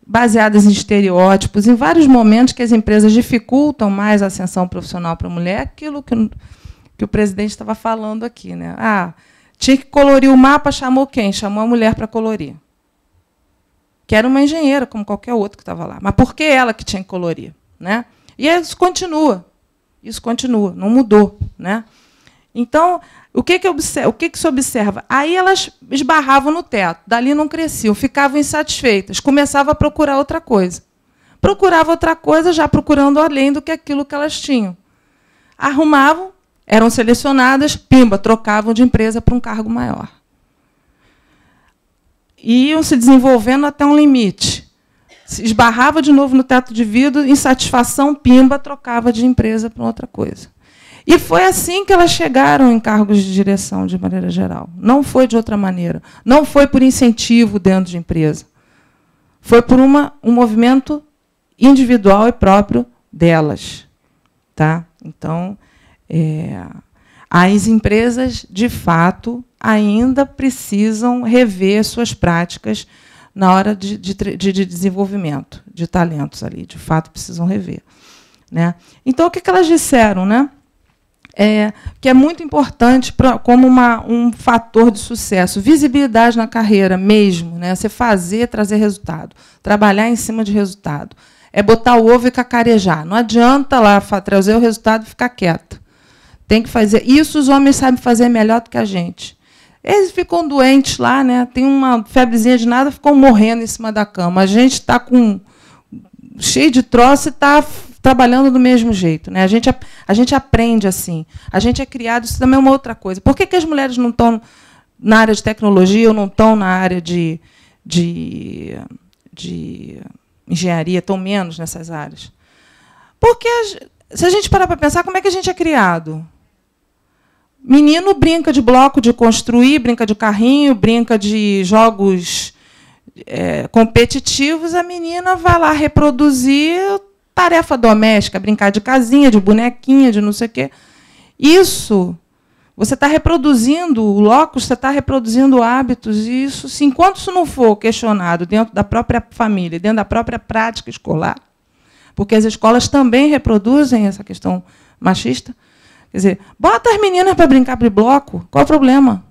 baseadas em estereótipos, em vários momentos que as empresas dificultam mais a ascensão profissional para a mulher, aquilo que o presidente estava falando aqui. Né? Tinha que colorir o mapa, chamou quem? Chamou a mulher para colorir. Que era uma engenheira, como qualquer outro que estava lá. Mas por que ela que tinha que colorir? Né? E isso continua. Isso continua, não mudou. Né? Então, o que se observa? Aí elas esbarravam no teto, dali não cresciam, ficavam insatisfeitas, começavam a procurar outra coisa. Procurava outra coisa, já procurando além do que aquilo que elas tinham. Arrumavam, eram selecionadas, pimba, trocavam de empresa para um cargo maior. E iam se desenvolvendo até um limite. Se esbarrava de novo no teto de vidro, insatisfação, pimba, trocava de empresa para outra coisa. E foi assim que elas chegaram em cargos de direção, de maneira geral. Não foi de outra maneira. Não foi por incentivo dentro de empresa. Foi por um movimento individual e próprio delas. Tá? Então, as empresas, de fato, ainda precisam rever suas práticas na hora de desenvolvimento de talentos ali. De fato, precisam rever. Né? Então, o que elas disseram? Né? Que é muito importante como um fator de sucesso. Visibilidade na carreira mesmo. Né? Você fazer, trazer resultado. Trabalhar em cima de resultado. É botar o ovo e cacarejar. Não adianta lá trazer o resultado e ficar quieta. Tem que fazer. Isso os homens sabem fazer melhor do que a gente. Eles ficam doentes lá, né? Tem uma febrezinha de nada, ficam morrendo em cima da cama. A gente está cheio de troço e está trabalhando do mesmo jeito. Né? A gente aprende assim. A gente é criado, isso também é uma outra coisa. Por que as mulheres não estão na área de tecnologia ou não estão na área de engenharia, estão menos nessas áreas? Porque, se a gente parar para pensar, como é que a gente é criado? Menino brinca de bloco de construir, brinca de carrinho, brinca de jogos competitivos, a menina vai lá reproduzir tarefa doméstica, brincar de casinha, de bonequinha, de não sei o quê. Isso, você está reproduzindo o locus, você está reproduzindo hábitos, e isso, se, enquanto isso não for questionado dentro da própria família, dentro da própria prática escolar, porque as escolas também reproduzem essa questão machista, quer dizer, bota as meninas para brincar de bloco, qual é o problema?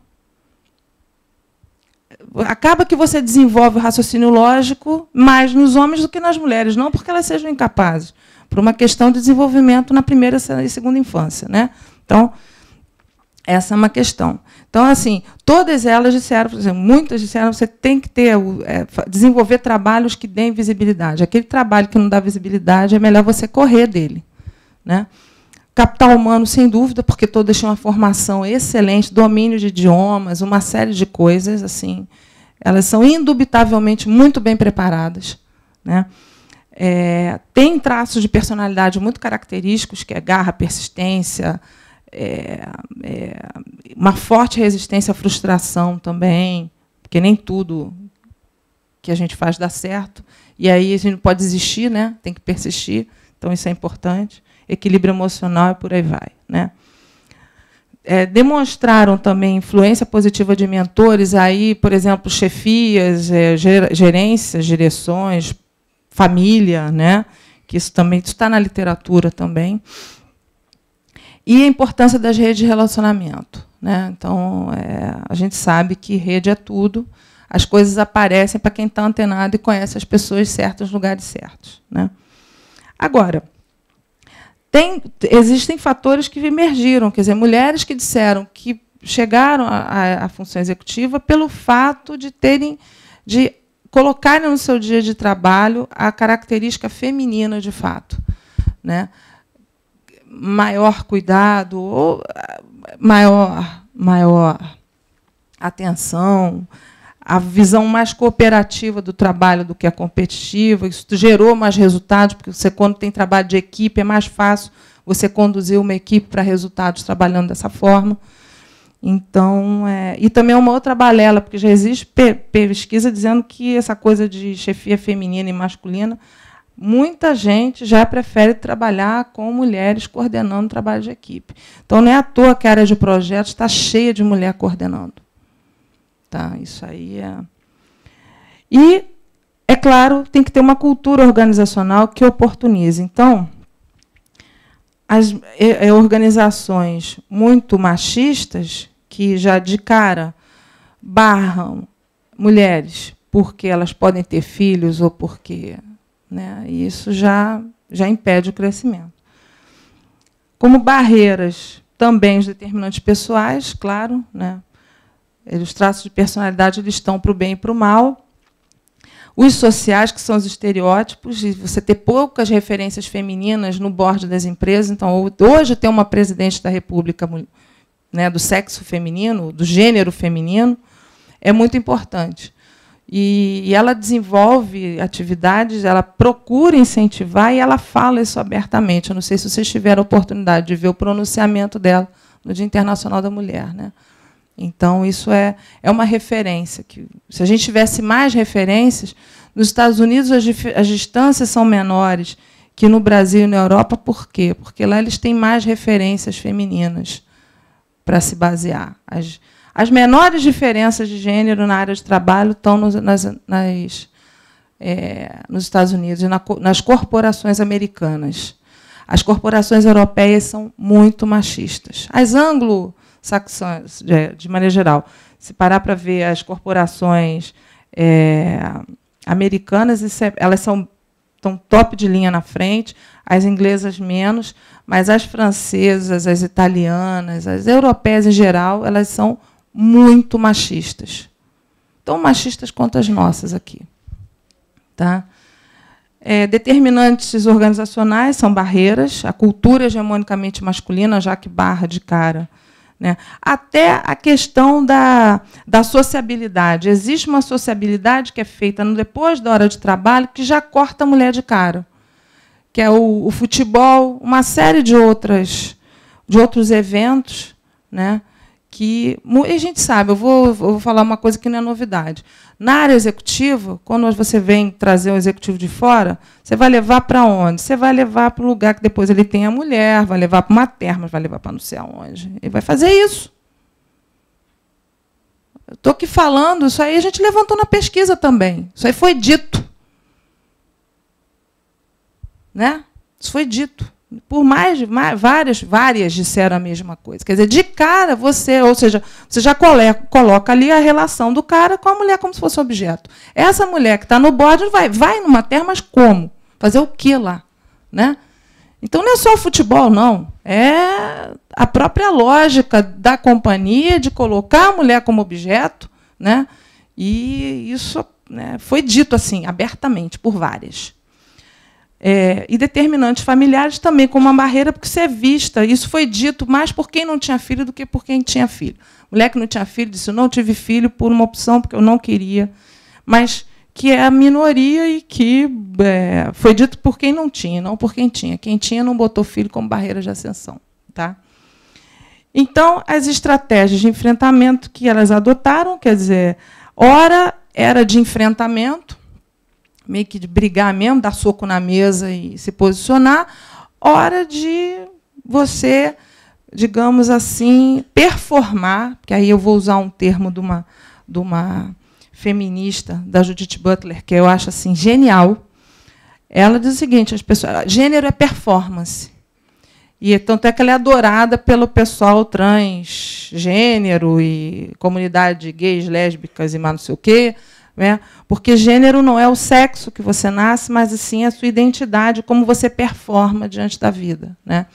Acaba que você desenvolve o raciocínio lógico mais nos homens do que nas mulheres, não porque elas sejam incapazes, por uma questão de desenvolvimento na primeira e segunda infância. Né? Então, essa é uma questão. Então, assim, todas elas disseram, por exemplo, muitas disseram que você tem que desenvolver trabalhos que deem visibilidade. Aquele trabalho que não dá visibilidade, é melhor você correr dele. Né? Capital humano, sem dúvida, porque todas tinham uma formação excelente, domínio de idiomas, uma série de coisas. Assim, elas são indubitavelmente muito bem preparadas. Né? Tem traços de personalidade muito característicos, que é garra, persistência, uma forte resistência à frustração também, porque nem tudo que a gente faz dá certo. E aí a gente não pode desistir, né? Tem que persistir. Então, isso é importante. Equilíbrio emocional e por aí vai. Né? Demonstraram também influência positiva de mentores, aí, por exemplo, chefias, gerências, direções, família, né? Que isso também está na literatura também. E a importância das redes de relacionamento. Né? Então, a gente sabe que rede é tudo, as coisas aparecem para quem está antenado e conhece as pessoas certas nos lugares certos. Né? Agora, existem fatores que emergiram, quer dizer, mulheres que disseram que chegaram à função executiva pelo fato de colocarem no seu dia de trabalho a característica feminina de fato. Né? Maior cuidado, ou maior atenção, a visão mais cooperativa do trabalho do que a competitiva. Isso gerou mais resultados, porque você, quando tem trabalho de equipe, é mais fácil você conduzir uma equipe para resultados trabalhando dessa forma. Então, e também é uma outra balela, porque já existe pesquisa dizendo que essa coisa de chefia feminina e masculina, muita gente já prefere trabalhar com mulheres coordenando o trabalho de equipe. Então, não é à toa que a área de projetos está cheia de mulher coordenando. Tá? Isso aí é... E, é claro, tem que ter uma cultura organizacional que oportunize. Então, as organizações muito machistas, que já de cara barram mulheres porque elas podem ter filhos ou porque, né, isso já impede o crescimento. Como barreiras, também os determinantes pessoais, claro, né, os traços de personalidade eles estão para o bem e para o mal. Os sociais, que são os estereótipos, de você ter poucas referências femininas no board das empresas. Então, hoje, ter uma presidente da República, né, do sexo feminino, do gênero feminino, é muito importante. E ela desenvolve atividades, ela procura incentivar e ela fala isso abertamente. Eu não sei se vocês tiveram a oportunidade de ver o pronunciamento dela no Dia Internacional da Mulher, né? Então, isso é uma referência. Que, se a gente tivesse mais referências, nos Estados Unidos as distâncias são menores que no Brasil e na Europa. Por quê? Porque lá eles têm mais referências femininas para se basear. As menores diferenças de gênero na área de trabalho estão nos Estados Unidos e nas corporações americanas. As corporações europeias são muito machistas. As anglo-saxãs, de maneira geral, se parar para ver as corporações americanas, elas estão top de linha na frente, as inglesas menos, mas as francesas, as italianas, as europeias em geral, elas são muito machistas. Tão machistas quanto as nossas aqui. Tá? Determinantes organizacionais são barreiras, a cultura hegemonicamente masculina, já que barra de cara. Né? Até a questão da sociabilidade. Existe uma sociabilidade que é feita depois da hora de trabalho que já corta a mulher de cara, que é o futebol, uma série de outros eventos, né? Que a gente sabe, eu vou falar uma coisa que não é novidade. Na área executiva, quando você vem trazer um executivo de fora, você vai levar para onde? Você vai levar para o lugar que depois ele tem a mulher, vai levar para uma terma, vai levar para não sei aonde. Ele vai fazer isso. Eu estou aqui falando, isso aí a gente levantou na pesquisa também. Isso aí foi dito. Né? Isso foi dito. Por várias disseram a mesma coisa. Quer dizer, de cara, você já coloca ali a relação do cara com a mulher como se fosse objeto. Essa mulher que está no board vai numa terra, mas como? Fazer o quê lá? Né? Então, não é só o futebol, não. É a própria lógica da companhia de colocar a mulher como objeto. Né? E isso, né, foi dito assim, abertamente, por várias. E determinantes familiares também como uma barreira, porque você é vista. Isso foi dito mais por quem não tinha filho do que por quem tinha filho. Mulher que não tinha filho disse: eu não tive filho por uma opção, porque eu não queria. Mas que é a minoria e que foi dito por quem não tinha, não por quem tinha. Quem tinha não botou filho como barreira de ascensão. Tá? Então, as estratégias de enfrentamento que elas adotaram, quer dizer, ora era de enfrentamento, meio que de brigar mesmo, dar soco na mesa e se posicionar, hora de você, digamos assim, performar, porque aí eu vou usar um termo de uma feminista, da Judith Butler, que eu acho assim genial. Ela diz o seguinte: as pessoas, gênero é performance. E tanto é que ela é adorada pelo pessoal transgênero e comunidade gays, lésbicas e mais não sei o quê. Né? Porque gênero não é o sexo que você nasce, mas sim a sua identidade, como você performa diante da vida. Né?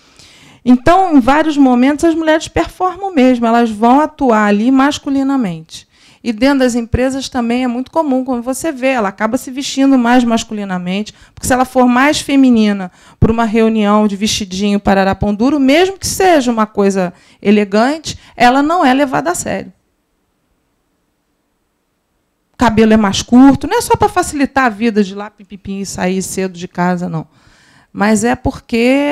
Então, em vários momentos, as mulheres performam mesmo, elas vão atuar ali masculinamente. E dentro das empresas também é muito comum, como você vê, ela acaba se vestindo mais masculinamente, porque se ela for mais feminina para uma reunião de vestidinho parará pão duro, mesmo que seja uma coisa elegante, ela não é levada a sério. Cabelo é mais curto, não é só para facilitar a vida de ir lá pipipim e sair cedo de casa, não. Mas é porque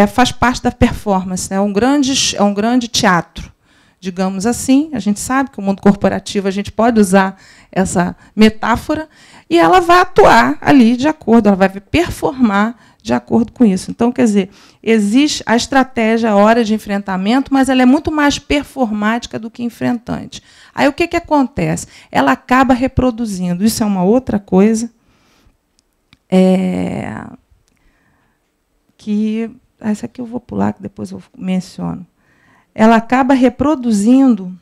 faz parte da performance, né? É um grande teatro, digamos assim. A gente sabe que o mundo corporativo a gente pode usar essa metáfora e ela vai atuar ali de acordo, ela vai performar de acordo com isso. Então, quer dizer, existe a estratégia, a hora de enfrentamento, mas ela é muito mais performática do que enfrentante. Aí o que acontece? Ela acaba reproduzindo. Isso é uma outra coisa que... Essa aqui eu vou pular, que depois eu menciono. ela acaba reproduzindo,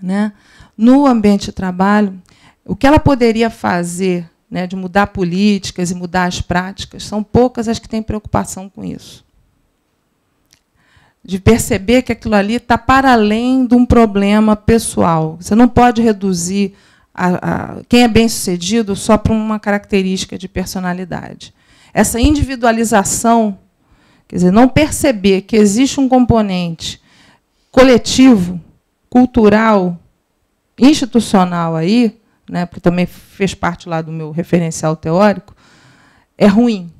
né, no ambiente de trabalho, o que ela poderia fazer, né, de mudar políticas e mudar as práticas, são poucas as que têm preocupação com isso. De perceber que aquilo ali está para além de um problema pessoal. Você não pode reduzir quem é bem-sucedido só para uma característica de personalidade. Essa individualização, quer dizer, não perceber que existe um componente coletivo, cultural, institucional aí, né, porque também fez parte lá do meu referencial teórico, é ruim,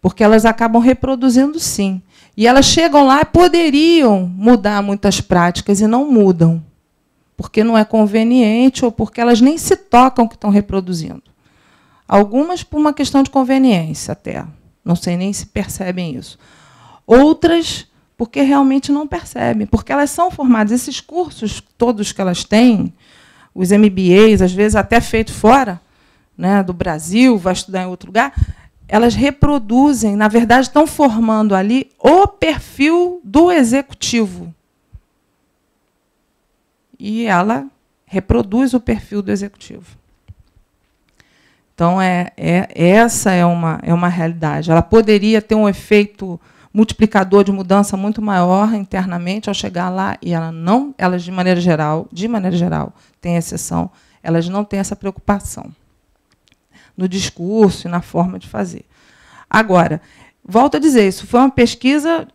porque elas acabam reproduzindo, sim. E elas chegam lá e poderiam mudar muitas práticas e não mudam, porque não é conveniente ou porque elas nem se tocam que estão reproduzindo. Algumas por uma questão de conveniência até, não sei nem se percebem isso. Outras porque realmente não percebem, porque elas são formadas, esses cursos todos que elas têm, os MBAs, às vezes até feito fora, né, do Brasil, vai estudar em outro lugar, elas reproduzem, na verdade, estão formando ali o perfil do executivo. E ela reproduz o perfil do executivo. Então, essa é uma realidade. Ela poderia ter um efeito multiplicador de mudança muito maior internamente ao chegar lá, e elas, de maneira geral, tem exceção, elas não têm essa preocupação no discurso e na forma de fazer. Agora, volto a dizer, isso foi uma pesquisa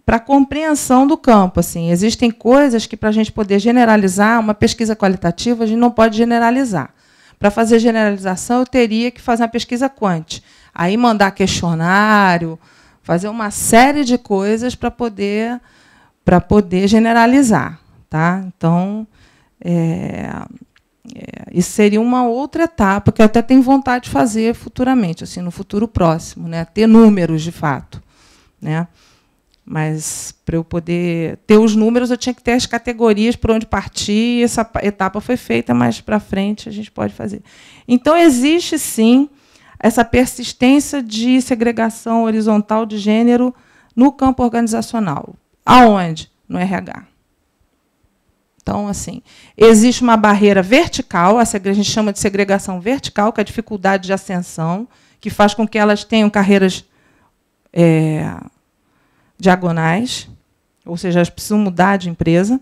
para compreensão do campo. Assim, existem coisas que, para a gente poder generalizar, uma pesquisa qualitativa, a gente não pode generalizar. Para fazer generalização, eu teria que fazer uma pesquisa quant. Aí mandar questionário, fazer uma série de coisas para poder generalizar. Tá? Então, isso seria uma outra etapa que eu até tenho vontade de fazer futuramente, assim, no futuro próximo, né? Ter números, de fato. Né? Mas, para eu poder ter os números, eu tinha que ter as categorias por onde partir, e essa etapa foi feita, mais para frente a gente pode fazer. Então, existe, sim, essa persistência de segregação horizontal de gênero no campo organizacional. Aonde? No RH. Então, assim, existe uma barreira vertical, a gente chama de segregação vertical, que é a dificuldade de ascensão, que faz com que elas tenham carreiras diagonais, ou seja, elas precisam mudar de empresa.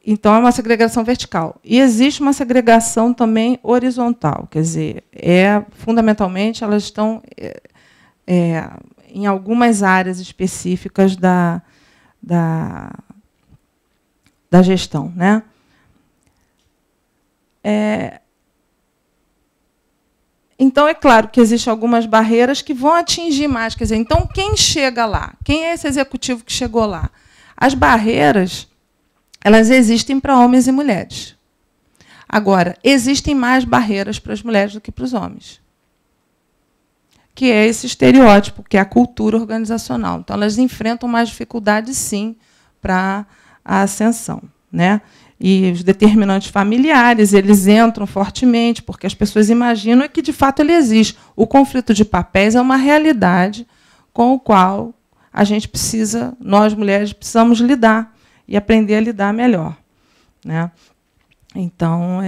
Então, é uma segregação vertical. E existe uma segregação também horizontal, quer dizer, fundamentalmente, elas estão em algumas áreas específicas da gestão. Né? Então, é claro que existem algumas barreiras que vão atingir mais. Quer dizer, então, quem chega lá? Quem é esse executivo que chegou lá? As barreiras, elas existem para homens e mulheres. Agora, existem mais barreiras para as mulheres do que para os homens, que é esse estereótipo, que é a cultura organizacional. Então, elas enfrentam mais dificuldades, sim, para a ascensão. Né? E os determinantes familiares, eles entram fortemente, porque as pessoas imaginam que, de fato, ele existe. O conflito de papéis é uma realidade com o qual a gente precisa, nós, mulheres, precisamos lidar e aprender a lidar melhor. Né? Então,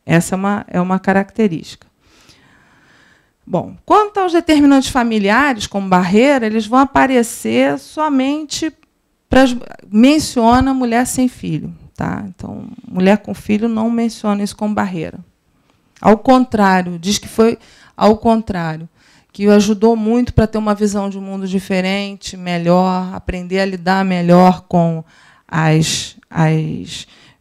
essa é uma característica. Bom, quanto aos determinantes familiares, como barreira, eles vão aparecer somente... menciona mulher sem filho. Tá? Então, mulher com filho não menciona isso como barreira. Ao contrário, diz que foi ao contrário, que ajudou muito para ter uma visão de um mundo diferente, melhor, aprender a lidar melhor com as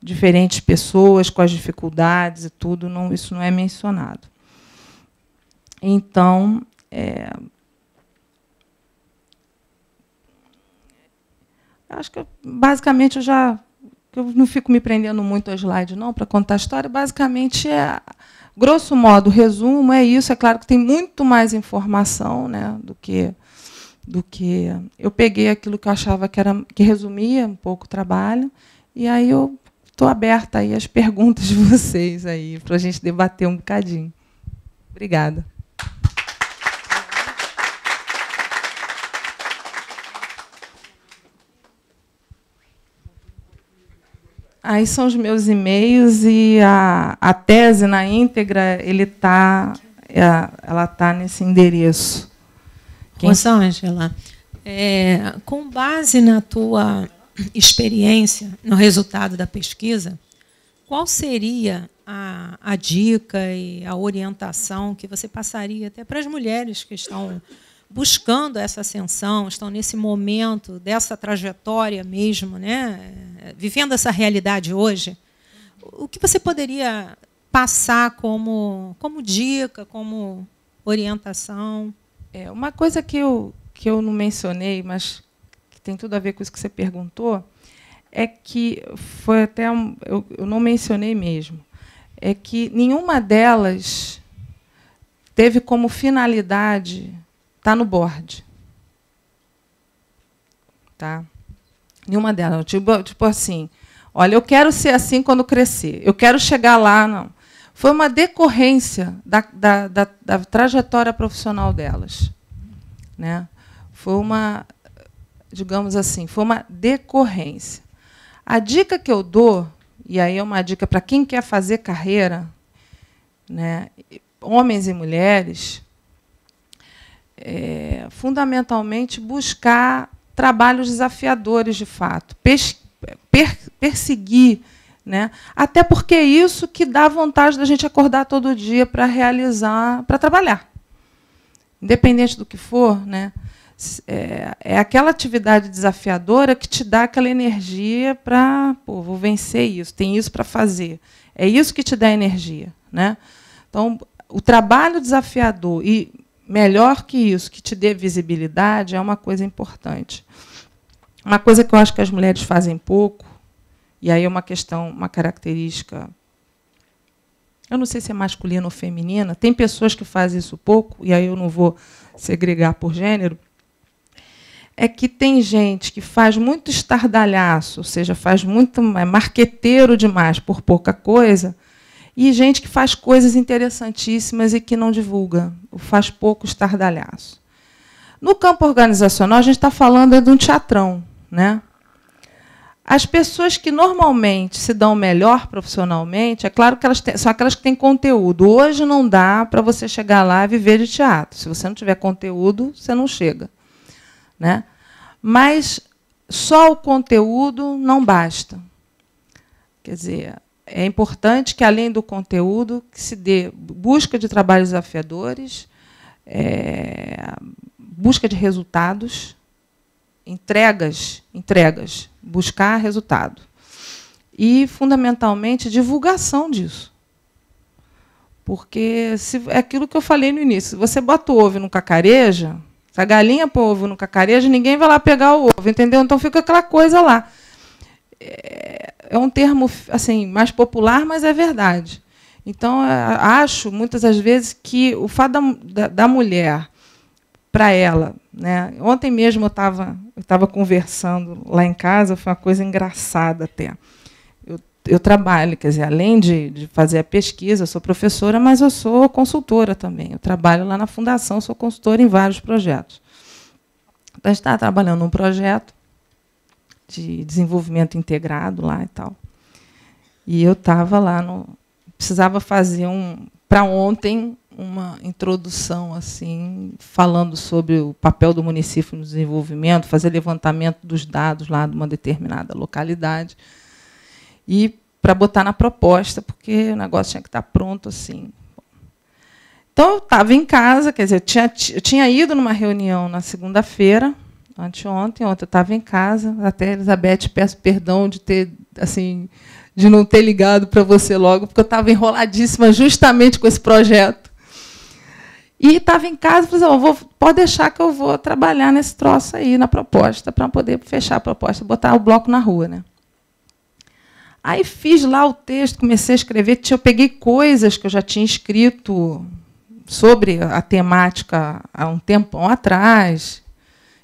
diferentes pessoas, com as dificuldades e tudo. Isso não é mencionado. Então, acho que, basicamente, eu não fico me prendendo muito ao slide, não, para contar a história. Basicamente, grosso modo, o resumo é isso. É claro que tem muito mais informação, né, do que eu peguei aquilo que eu achava que resumia um pouco o trabalho, e aí eu estou aberta aí às perguntas de vocês aí, para a gente debater um bocadinho. Obrigada. Aí são os meus e-mails e a tese na íntegra, ela está nesse endereço. Rosângela, com base na tua experiência, no resultado da pesquisa, qual seria a dica e a orientação que você passaria até para as mulheres que estão buscando essa ascensão, estão nesse momento dessa trajetória mesmo, né, vivendo essa realidade hoje? O que você poderia passar como dica, como orientação? Uma coisa que eu não mencionei, mas que tem tudo a ver com isso que você perguntou, é que foi até eu não mencionei mesmo, é que nenhuma delas teve como finalidade estar no board. Tá? Nenhuma delas. Tipo assim, olha, eu quero ser assim quando crescer, eu quero chegar lá, não. Foi uma decorrência da trajetória profissional delas. Né? Foi uma, digamos assim, foi uma decorrência. A dica que eu dou, e aí é uma dica para quem quer fazer carreira, né, homens e mulheres, fundamentalmente buscar trabalhos desafiadores de fato, perseguir, né? Até porque é isso que dá vontade da gente acordar todo dia para realizar, para trabalhar. Independente do que for, né? É aquela atividade desafiadora que te dá aquela energia para, vou vencer isso, tem isso para fazer. É isso que te dá energia, né? Então, o trabalho desafiador e, melhor que isso, que te dê visibilidade, é uma coisa importante. Uma coisa que eu acho que as mulheres fazem pouco, e aí é uma questão, uma característica, eu não sei se é masculina ou feminina, tem pessoas que fazem isso pouco, e aí eu não vou segregar por gênero, é que tem gente que faz muito estardalhaço, ou seja, faz muito marqueteiro demais por pouca coisa, e gente que faz coisas interessantíssimas e que não divulga, faz pouco estardalhaço. No campo organizacional, a gente está falando de um teatrão, né? As pessoas que normalmente se dão melhor profissionalmente, é claro que são aquelas que têm conteúdo. Hoje não dá para você chegar lá e viver de teatro. Se você não tiver conteúdo, você não chega. Né? Mas só o conteúdo não basta. Quer dizer, é importante que, além do conteúdo, que se dê busca de trabalhos desafiadores, busca de resultados, entregas, buscar resultado. E, fundamentalmente, divulgação disso. Porque é aquilo que eu falei no início. Se você bota o ovo no cacareja, se a galinha põe o ovo no cacareja, ninguém vai lá pegar o ovo, entendeu? Então fica aquela coisa lá. É um termo assim, mais popular, mas é verdade. Então, acho, muitas das vezes, que o fato da mulher, para ela, né? Ontem mesmo eu estava conversando lá em casa, foi uma coisa engraçada até. Eu trabalho, quer dizer, além de fazer a pesquisa, eu sou professora, mas eu sou consultora também. Eu trabalho lá na Fundação, sou consultora em vários projetos. Então, a gente está trabalhando num projeto de desenvolvimento integrado lá e tal. E eu estava lá, precisava fazer para ontem uma introdução assim, falando sobre o papel do município no desenvolvimento, fazer levantamento dos dados lá de uma determinada localidade. E para botar na proposta, porque o negócio tinha que estar pronto assim. Então, eu estava em casa, quer dizer, eu tinha ido numa reunião na segunda-feira, ontem eu estava em casa, até, Elizabeth, peço perdão de não ter ligado para você logo, porque eu estava enroladíssima justamente com esse projeto. E estava em casa e falei, pode deixar que eu vou trabalhar nesse troço aí, na proposta, para poder fechar a proposta, botar o bloco na rua. Né? Aí fiz lá o texto, comecei a escrever, eu peguei coisas que eu já tinha escrito sobre a temática há um tempão atrás,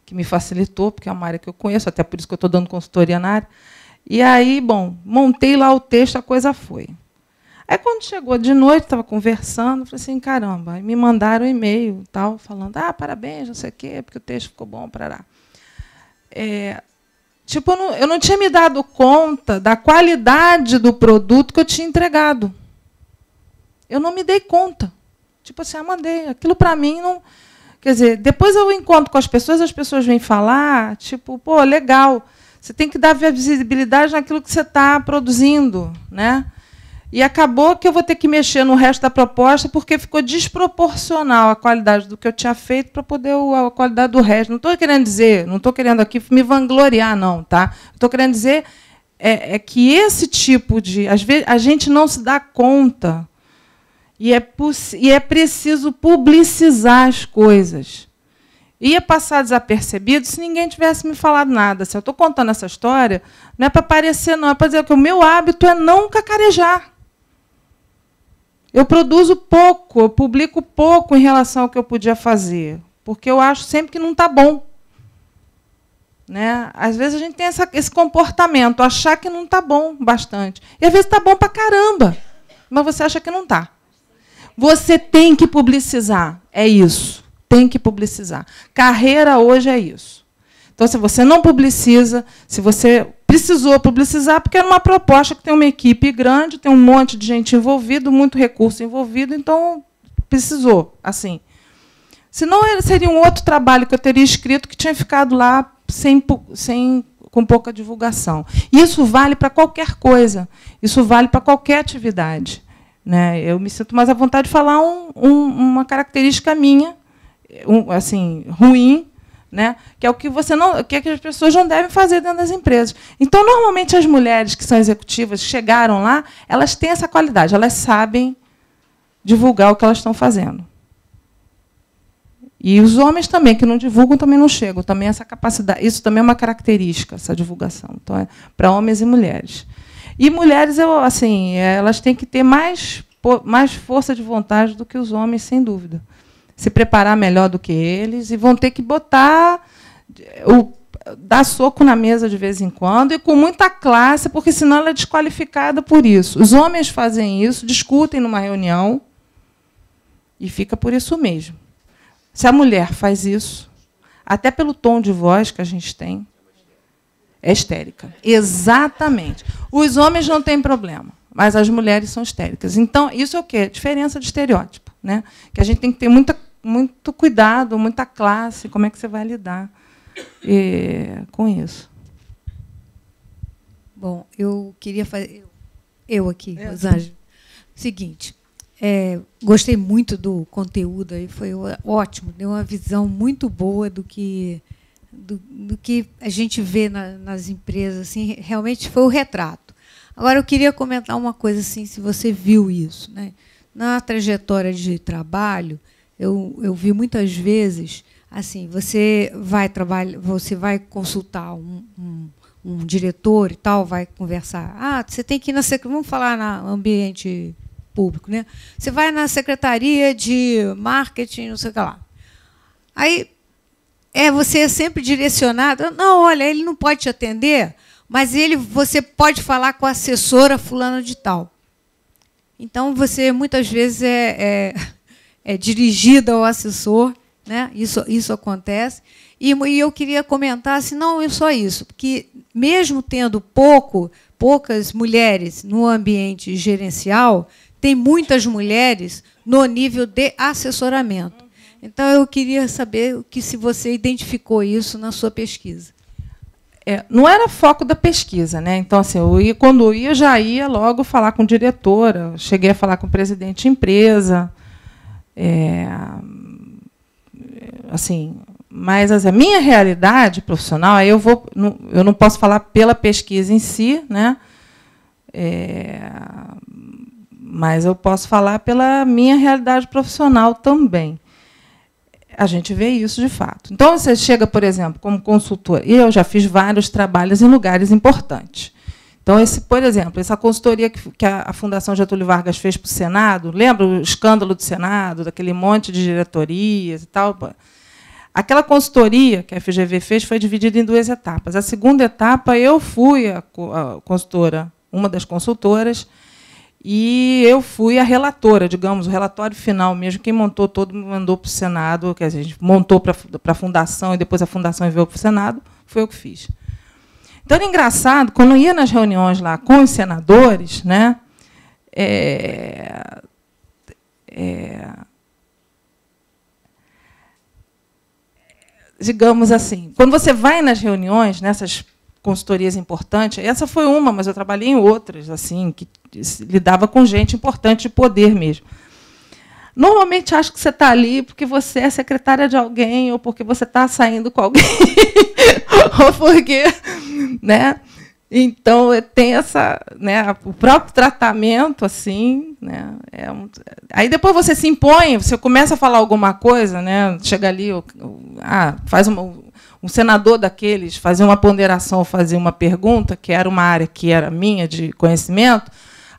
que me facilitou, porque é uma área que eu conheço, até por isso que eu estou dando consultoria na área. E aí, montei lá o texto, a coisa foi. Aí, quando chegou de noite, estava conversando, falei assim, caramba, aí me mandaram um e-mail, falando, parabéns, não sei o quê, porque o texto ficou bom, parará. Tipo, eu não tinha me dado conta da qualidade do produto que eu tinha entregado. Eu não me dei conta. Tipo assim, mandei. Aquilo para mim não... Quer dizer, depois eu encontro com as pessoas vêm falar, tipo, pô, legal, você tem que dar visibilidade naquilo que você está produzindo, né? E acabou que eu vou ter que mexer no resto da proposta porque ficou desproporcional a qualidade do que eu tinha feito para poder a qualidade do resto. Não estou querendo dizer, não estou querendo aqui me vangloriar, não, tá? Estou querendo dizer que esse tipo de... Às vezes a gente não se dá conta. E é preciso publicizar as coisas. Ia passar desapercebido se ninguém tivesse me falado nada. Se eu estou contando essa história, não é para parecer, não. É para dizer que o meu hábito é não cacarejar. Eu produzo pouco, eu publico pouco em relação ao que eu podia fazer, porque eu acho sempre que não está bom. Né? Às vezes a gente tem esse comportamento, achar que não está bom bastante. E às vezes está bom para caramba, mas você acha que não está. Você tem que publicizar, é isso. Tem que publicizar. Carreira hoje é isso. Então, se você não publiciza, se você precisou publicizar, porque era uma proposta que tem uma equipe grande, tem um monte de gente envolvida, muito recurso envolvido, então precisou. Assim. Senão, seria um outro trabalho que eu teria escrito que tinha ficado lá com pouca divulgação. Isso vale para qualquer coisa. Isso vale para qualquer atividade. Né? Eu me sinto mais à vontade de falar uma característica minha, assim, ruim, né? Que é o que que as pessoas não devem fazer dentro das empresas. Então, normalmente, as mulheres que são executivas, chegaram lá, elas têm essa qualidade, elas sabem divulgar o que elas estão fazendo. E os homens também, que não divulgam, também não chegam. Também essa capacidade, isso também é uma característica, essa divulgação. Então, é para homens e mulheres. E mulheres, assim, elas têm que ter mais força de vontade do que os homens, sem dúvida. Se preparar melhor do que eles e vão ter que dar soco na mesa de vez em quando e com muita classe, porque senão ela é desqualificada por isso. Os homens fazem isso, discutem numa reunião e fica por isso mesmo. Se a mulher faz isso, até pelo tom de voz que a gente tem, é histérica. Exatamente. Os homens não têm problema, mas as mulheres são histéricas. Então, isso é o quê? Diferença de estereótipo. Né? Que a gente tem que ter muito cuidado, muita classe, como é que você vai lidar com isso. Bom, eu queria fazer... Eu aqui, Rosângela. Seguinte, gostei muito do conteúdo, aí foi ótimo, deu uma visão muito boa do que a gente vê nas empresas, assim, realmente foi o retrato. Agora, eu queria comentar uma coisa, assim, se você viu isso. Né? Na trajetória de trabalho, eu vi muitas vezes, assim, você vai consultar um diretor e tal, vai conversar. Você tem que ir vamos falar no ambiente público, né? Você vai na secretaria de marketing, não sei o que lá. Aí você é sempre direcionado. Não, olha, ele não pode te atender, mas você pode falar com a assessora fulano de tal. Então, você, muitas vezes, é dirigida ao assessor, né? Isso acontece. E eu queria comentar, assim, não é só isso, porque, mesmo tendo poucas mulheres no ambiente gerencial, tem muitas mulheres no nível de assessoramento. Então, eu queria saber se você identificou isso na sua pesquisa. Não era foco da pesquisa, né? Então, assim, quando eu ia, já ia logo falar com a diretora, cheguei a falar com o presidente de empresa, assim, mas a minha realidade profissional, aí eu não posso falar pela pesquisa em si, né? Mas eu posso falar pela minha realidade profissional também. A gente vê isso de fato. Então, você chega, por exemplo, como consultora, e eu já fiz vários trabalhos em lugares importantes. Então, por exemplo, essa consultoria que a Fundação Getúlio Vargas fez para o Senado, lembra o escândalo do Senado, daquele monte de diretorias e tal? Aquela consultoria que a FGV fez foi dividida em 2 etapas. A segunda etapa, eu fui a consultora, uma das consultoras, e eu fui a relatora, digamos, o relatório final mesmo, quem montou todo mandou para o Senado, quer dizer, a gente montou para a Fundação e depois a Fundação enviou para o Senado, foi eu que fiz. Então, era engraçado, quando eu ia nas reuniões lá com os senadores, né, digamos assim, quando você vai nas reuniões, nessas consultorias importantes, essa foi uma, mas eu trabalhei em outras, assim, que lidava com gente importante de poder mesmo. Normalmente acho que você está ali porque você é secretária de alguém, ou porque você está saindo com alguém, ou porque, né? Então tem essa, né, o próprio tratamento, assim, né? Aí depois você se impõe, você começa a falar alguma coisa, né? Chega ali, faz um senador daqueles fazer uma ponderação, fazer uma pergunta, que era uma área que era minha de conhecimento,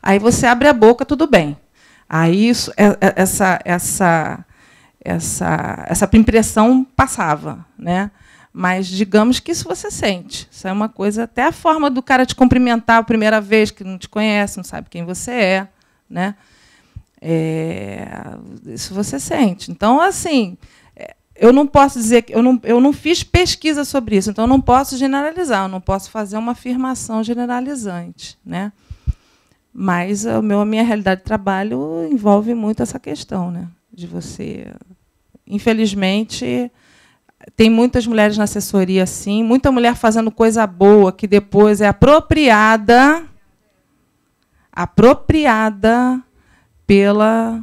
aí você abre a boca, tudo bem. Aí isso, essa impressão passava, né? Mas digamos que isso você sente. Isso é uma coisa, até a forma do cara te cumprimentar a primeira vez, que não te conhece, não sabe quem você é, né? Isso você sente. Então, assim, eu não posso dizer que eu não fiz pesquisa sobre isso, então eu não posso generalizar, eu não posso fazer uma afirmação generalizante, né? Mas a minha realidade de trabalho envolve muito essa questão, né? De você, infelizmente, tem muitas mulheres na assessoria, sim, muita mulher fazendo coisa boa que depois é apropriada pela...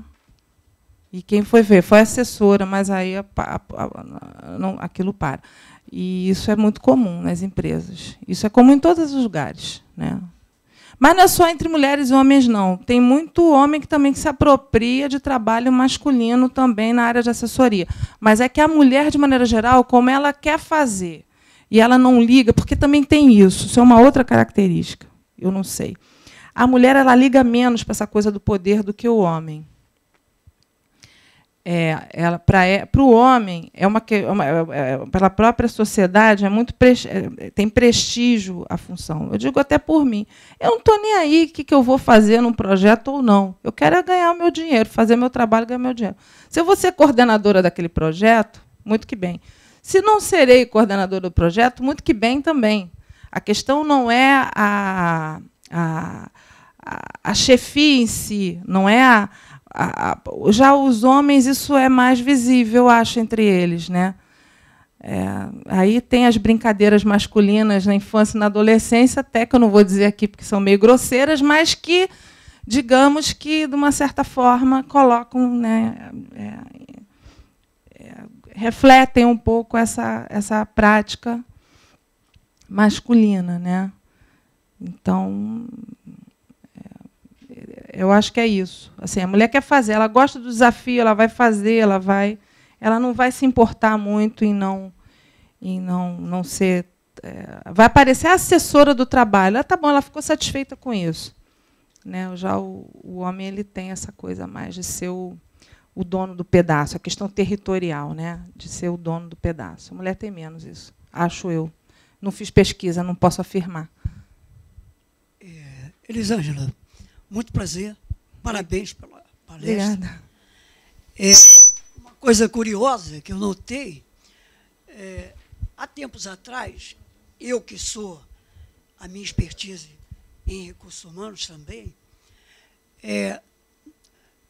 E quem foi ver? Foi a assessora, mas aí aquilo para. E isso é muito comum nas empresas. Isso é comum em todos os lugares, né? Mas não é só entre mulheres e homens, não. Tem muito homem que também se apropria de trabalho masculino também na área de assessoria. Mas é que a mulher, de maneira geral, como ela quer fazer, e ela não liga, porque também tem isso é uma outra característica, eu não sei. A mulher ela liga menos para essa coisa do poder do que o homem. Para o homem, pela própria sociedade, tem prestígio a função. Eu digo até por mim. Eu não estou nem aí o que eu vou fazer num projeto ou não. Eu quero ganhar o meu dinheiro, fazer meu trabalho e ganhar meu dinheiro. Se eu vou ser coordenadora daquele projeto, muito que bem. Se não serei coordenadora do projeto, muito que bem também. A questão não é a chefia em si, não é já os homens, isso é mais visível, eu acho, entre eles, né? Aí tem as brincadeiras masculinas na infância e na adolescência, até que eu não vou dizer aqui porque são meio grosseiras, mas que, digamos que, de uma certa forma, colocam, né, refletem um pouco essa prática masculina, né? Então, eu acho que é isso. Assim, a mulher quer fazer, ela gosta do desafio, ela vai fazer, ela não vai se importar muito em não ser... vai aparecer a assessora do trabalho. Tá bom, ela ficou satisfeita com isso, né? Já o homem ele tem essa coisa mais de ser o dono do pedaço, a questão territorial, né? De ser o dono do pedaço. A mulher tem menos isso, acho eu. Não fiz pesquisa, não posso afirmar. Elisângela, muito prazer, parabéns pela palestra. Obrigada. Uma coisa curiosa que eu notei, há tempos atrás, eu que sou a minha expertise em recursos humanos também,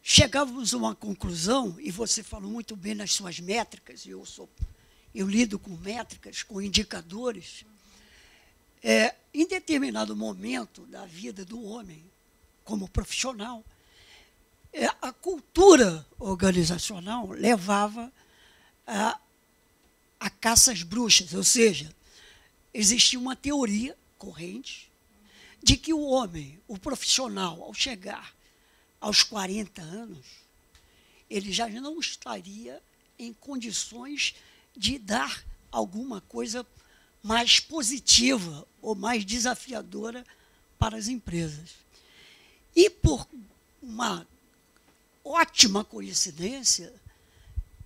chegávamos a uma conclusão, e você falou muito bem nas suas métricas, e eu lido com métricas, com indicadores, em determinado momento da vida do homem, como profissional, a cultura organizacional levava a caça às bruxas, ou seja, existia uma teoria corrente de que o homem, o profissional, ao chegar aos 40 anos, ele já não estaria em condições de dar alguma coisa mais positiva ou mais desafiadora para as empresas. E, por uma ótima coincidência,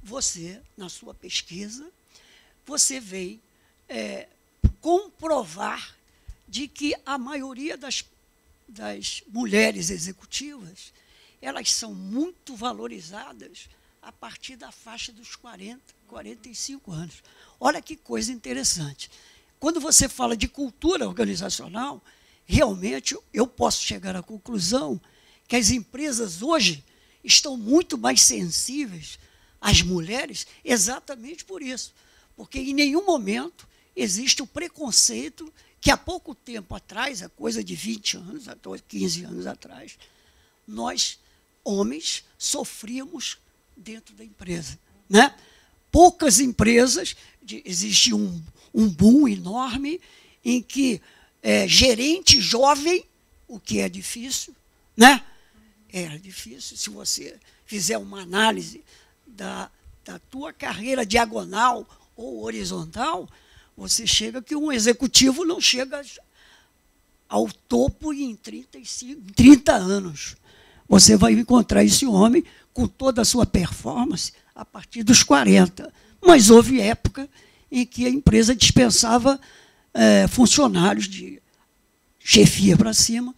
você, na sua pesquisa, você veio comprovar de que a maioria das mulheres executivas, elas são muito valorizadas a partir da faixa dos 40, 45 anos. Olha que coisa interessante. quando você fala de cultura organizacional, realmente eu posso chegar à conclusão que as empresas hoje estão muito mais sensíveis às mulheres exatamente por isso. Porque em nenhum momento existe o preconceito que há pouco tempo atrás, há coisa de 20 anos, 15 anos atrás, nós, homens, sofríamos dentro da empresa, né? Poucas empresas, existe um boom enorme em que gerente jovem, o que é difícil, né? É difícil. Se você fizer uma análise da tua carreira diagonal ou horizontal, você chega que um executivo não chega ao topo em 30 anos. Você vai encontrar esse homem com toda a sua performance a partir dos 40. Mas houve época em que a empresa dispensava funcionários de chefia para cima,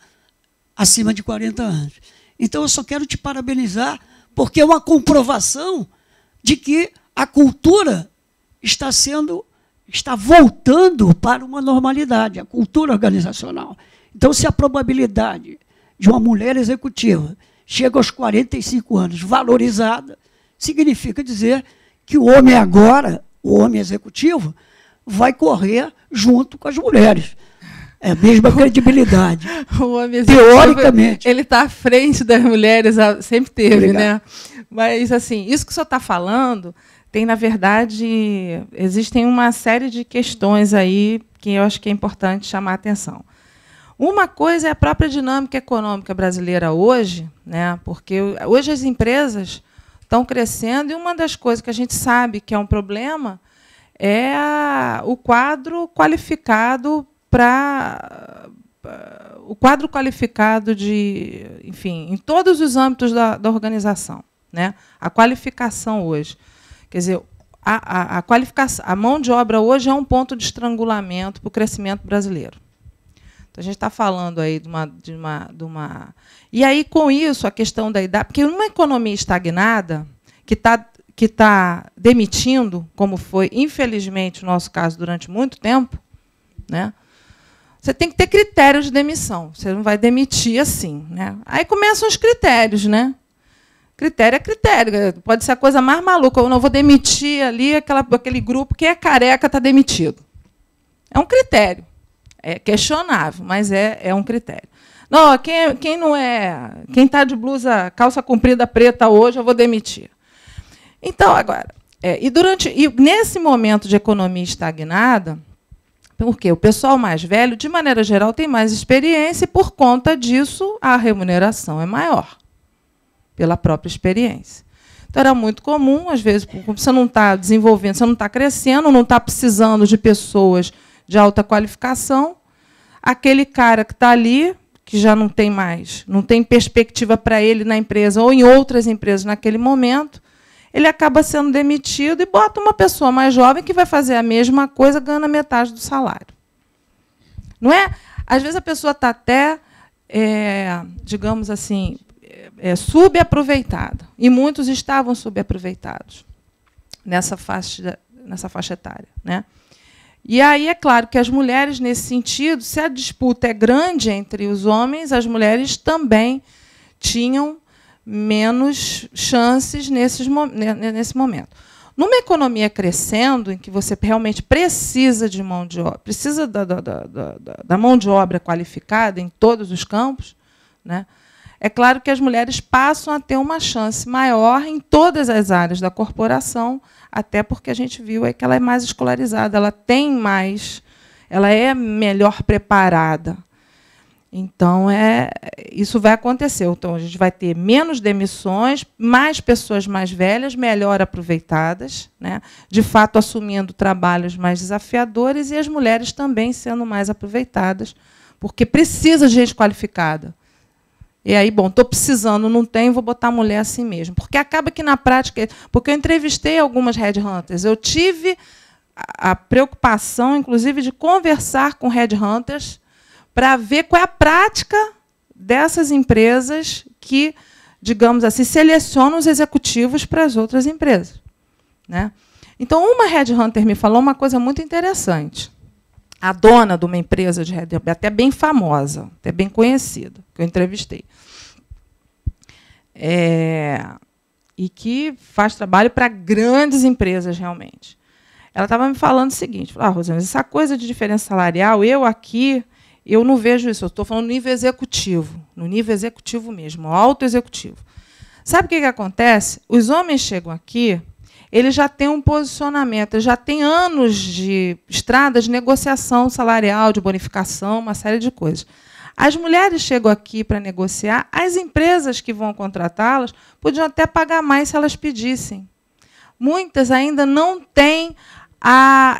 acima de 40 anos. Então, eu só quero te parabenizar, porque é uma comprovação de que a cultura está voltando para uma normalidade, a cultura organizacional. Então, se a probabilidade de uma mulher executiva chega aos 45 anos valorizada, significa dizer que o homem agora, o homem executivo, vai correr junto com as mulheres. É a mesma credibilidade. O homem teoricamente. Ele está à frente das mulheres, sempre teve, obrigado, né? Mas, assim, isso que o senhor está falando, tem, na verdade, existem uma série de questões aí que eu acho que é importante chamar a atenção. Uma coisa é a própria dinâmica econômica brasileira hoje, né? Porque hoje as empresas estão crescendo e uma das coisas que a gente sabe que é um problema é o quadro qualificado de, enfim, em todos os âmbitos da organização, né? A qualificação hoje, quer dizer, a qualificação, a mão de obra hoje é um ponto de estrangulamento para o crescimento brasileiro. Então, a gente está falando aí de uma... E aí, com isso, a questão da idade... Porque numa economia estagnada, que está demitindo, como foi, infelizmente, o nosso caso durante muito tempo, né? Você tem que ter critérios de demissão. Você não vai demitir assim, né? Aí começam os critérios, né? Critério é critério. Pode ser a coisa mais maluca. Eu não vou demitir ali aquele grupo que é careca está demitido. É um critério. É questionável, mas é um critério. Não, quem não é, quem está de blusa, calça comprida preta hoje, eu vou demitir. Então, agora, e nesse momento de economia estagnada, porque o pessoal mais velho, de maneira geral, tem mais experiência e, por conta disso, a remuneração é maior, pela própria experiência. Então, era muito comum, às vezes, você não está desenvolvendo, você não está crescendo, não está precisando de pessoas de alta qualificação, aquele cara que está ali, que já não tem mais, não tem perspectiva para ele na empresa ou em outras empresas naquele momento, ele acaba sendo demitido e bota uma pessoa mais jovem que vai fazer a mesma coisa, ganhando metade do salário. Não é? Às vezes a pessoa está até, digamos assim, subaproveitada. E muitos estavam subaproveitados nessa faixa etária, né? E aí é claro que as mulheres, nesse sentido, se a disputa é grande entre os homens, as mulheres também tinham menos chances nesse momento. Numa economia crescendo, em que você realmente precisa de mão de obra, precisa da mão de obra qualificada em todos os campos, né? É claro que as mulheres passam a ter uma chance maior em todas as áreas da corporação, até porque a gente viu aí que ela é mais escolarizada, ela tem mais, ela é melhor preparada. Então, isso vai acontecer. Então, a gente vai ter menos demissões, mais pessoas mais velhas, melhor aproveitadas, né? De fato, assumindo trabalhos mais desafiadores, e as mulheres também sendo mais aproveitadas, porque precisa de gente qualificada. E aí, bom, estou precisando, não tenho, vou botar a mulher assim mesmo. Porque acaba que, na prática... Porque eu entrevistei algumas headhunters, eu tive a preocupação, inclusive, de conversar com headhunters para ver qual é a prática dessas empresas que, digamos assim, selecionam os executivos para as outras empresas, né? Então, uma headhunter me falou uma coisa muito interessante. a dona de uma empresa de headhunter, até bem famosa, até bem conhecida, que eu entrevistei. E que faz trabalho para grandes empresas, realmente. Ela estava me falando o seguinte, Rosângela, essa coisa de diferença salarial, eu não vejo isso, eu estou falando no nível executivo mesmo, alto executivo. Sabe o que acontece? Os homens chegam aqui, eles já têm um posicionamento, eles já têm anos de estrada de negociação salarial, de bonificação, uma série de coisas. As mulheres chegam aqui para negociar, as empresas que vão contratá-las podiam até pagar mais se elas pedissem. Muitas ainda não têm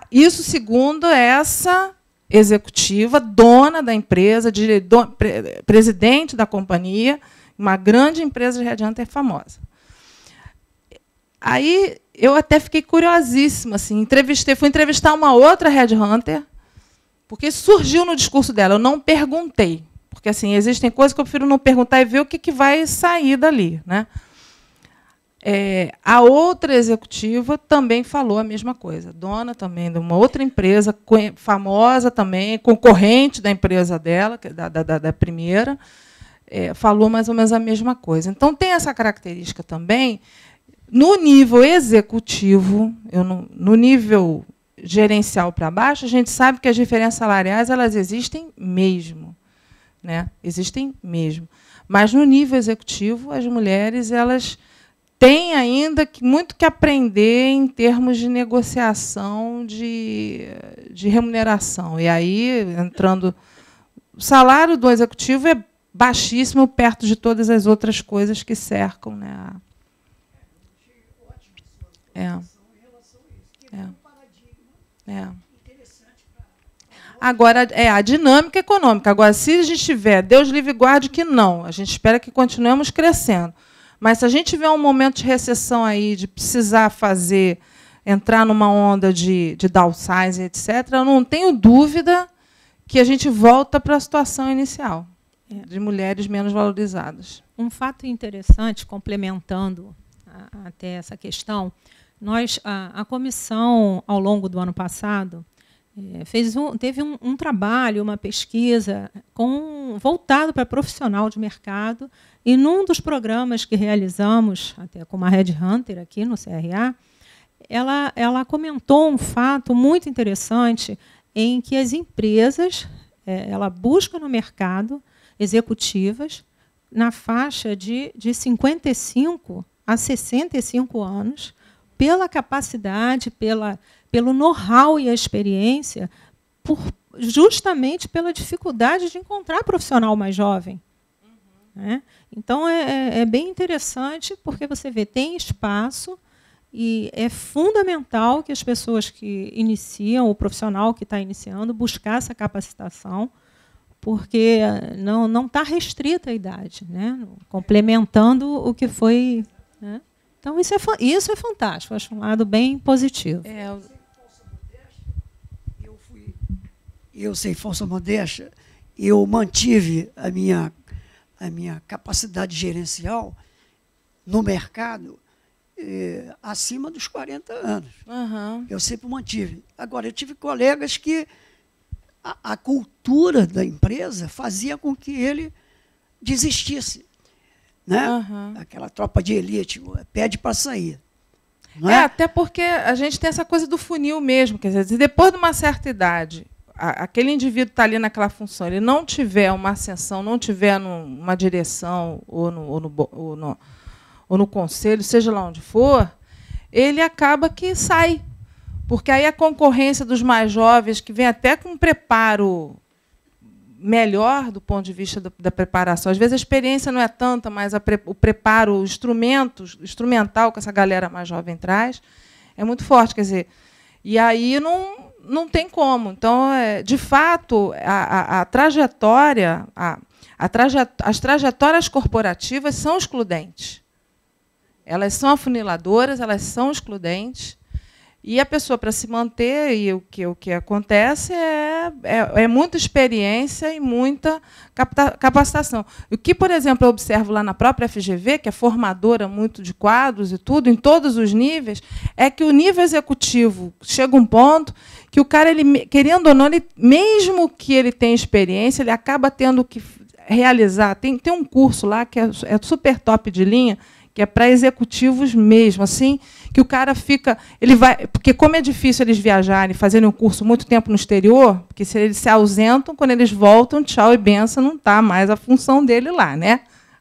isso segundo essa executiva, dona da empresa, presidente da companhia, uma grande empresa de headhunter famosa. Aí eu até fiquei curiosíssima, assim, fui entrevistar uma outra headhunter, porque surgiu no discurso dela, eu não perguntei, porque assim, existem coisas que eu prefiro não perguntar e ver o que vai sair dali, né? A outra executiva também falou a mesma coisa, dona também de uma outra empresa, famosa também, concorrente da empresa dela, da primeira, falou mais ou menos a mesma coisa. Então, tem essa característica também, no nível executivo, no nível gerencial para baixo, a gente sabe que as diferenças salariais elas existem mesmo, né? Existem mesmo. Mas, no nível executivo, as mulheres elas têm ainda muito que aprender em termos de negociação de remuneração. E aí, entrando... O salário do executivo é baixíssimo perto de todas as outras coisas que cercam, né? Agora, a dinâmica econômica. Agora, se a gente tiver, Deus livre e guarde que não, a gente espera que continuemos crescendo. Mas se a gente tiver um momento de recessão aí, de precisar entrar numa onda de downsize, etc., eu não tenho dúvida que a gente volta para a situação inicial, de mulheres menos valorizadas. Um fato interessante, complementando até essa questão, a comissão, ao longo do ano passado, teve um trabalho, uma pesquisa voltado para profissional de mercado, e num dos programas que realizamos, até com uma headhunter aqui no CRA, ela comentou um fato muito interessante em que as empresas, ela busca no mercado executivas na faixa de 55 a 65 anos, pela capacidade, pelo know-how e a experiência, justamente pela dificuldade de encontrar profissional mais jovem. Né? Então, é bem interessante, porque você vê, tem espaço, e é fundamental que as pessoas que iniciam, o profissional que está iniciando, buscar essa capacitação, porque não está restrita a idade, né? Complementando o que foi... Né? Então, isso é fantástico, acho um lado bem positivo. Eu, sem falsa modéstia, eu mantive a minha capacidade gerencial no mercado acima dos 40 anos. Uhum. Eu sempre mantive. Agora, eu tive colegas que a cultura da empresa fazia com que ele desistisse. Né? Uhum. Aquela tropa de elite pede para sair. Não é? Até porque a gente tem essa coisa do funil mesmo. Quer dizer, depois de uma certa idade, aquele indivíduo está ali naquela função, ele não tiver uma ascensão, não tiver numa direção ou no conselho, seja lá onde for, ele acaba que sai. Porque aí a concorrência dos mais jovens, que vem até com um preparo melhor do ponto de vista da preparação. Às vezes a experiência não é tanta, mas o preparo instrumental que essa galera mais jovem traz é muito forte. Quer dizer, e aí não tem como. Então, de fato, a trajetória, as trajetórias corporativas são excludentes. Elas são afuniladoras, elas são excludentes. E a pessoa, para se manter, e o que acontece é muita experiência e muita capacitação. O que, por exemplo, eu observo lá na própria FGV, que é formadora muito de quadros e tudo, em todos os níveis, é que o nível executivo chega um ponto que o cara, ele, querendo ou não, ele, mesmo que ele tenha experiência, ele acaba tendo que realizar. Tem um curso lá que é super top de linha, que é para executivos mesmo, assim, que o cara fica, ele vai, porque como é difícil eles viajarem, fazerem um curso muito tempo no exterior, porque se eles se ausentam, quando eles voltam, tchau e benção, não está mais a função dele lá, né?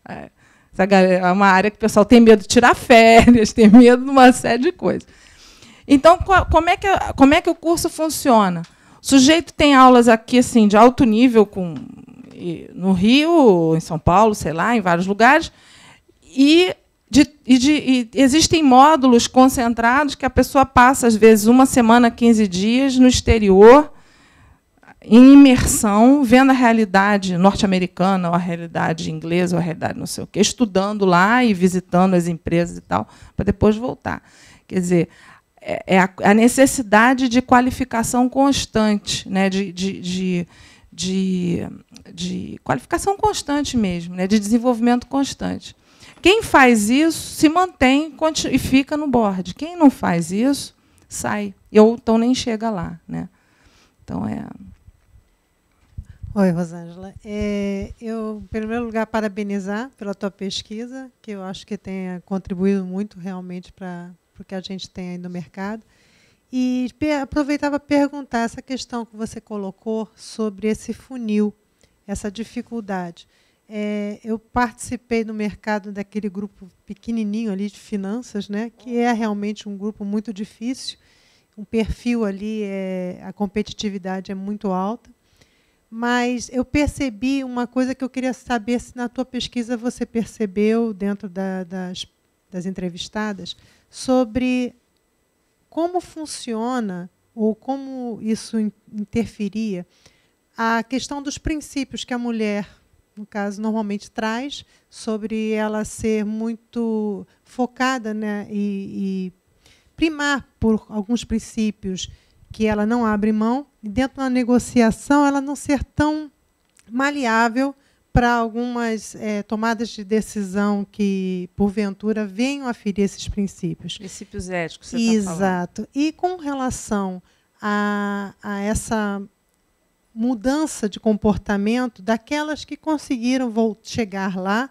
É uma área que o pessoal tem medo de tirar férias, tem medo de uma série de coisas. Então, como é que o curso funciona? O sujeito tem aulas aqui assim de alto nível, no Rio, em São Paulo, sei lá, em vários lugares, e existem módulos concentrados que a pessoa passa, às vezes, 1 semana, 15 dias no exterior, em imersão, vendo a realidade norte-americana, ou a realidade inglesa, ou a realidade não sei o quê, estudando lá e visitando as empresas e tal, para depois voltar. Quer dizer, é a necessidade de qualificação constante, né, de qualificação constante mesmo, né, de desenvolvimento constante. Quem faz isso se mantém e fica no board. Quem não faz isso, sai. Ou então nem chega lá, né? Então, Oi, Rosângela. Eu, em primeiro lugar, parabenizar pela tua pesquisa, que eu acho que tenha contribuído muito realmente para o que a gente tem aí no mercado. E aproveitava para perguntar essa questão que você colocou sobre esse funil, essa dificuldade. Eu participei no mercado daquele grupo pequenininho ali de finanças, né, que é realmente um grupo muito difícil, um perfil ali, a competitividade é muito alta, mas eu percebi uma coisa que eu queria saber se na tua pesquisa você percebeu, dentro das entrevistadas, sobre como funciona ou como isso interferia a questão dos princípios que a mulher, no caso, normalmente traz, sobre ela ser muito focada, né, e primar por alguns princípios que ela não abre mão, e dentro da negociação ela não ser tão maleável para algumas tomadas de decisão que, porventura, venham a ferir esses princípios. Princípios éticos, você está falando. Exato. E com relação a essa mudança de comportamento daquelas que conseguiram chegar lá,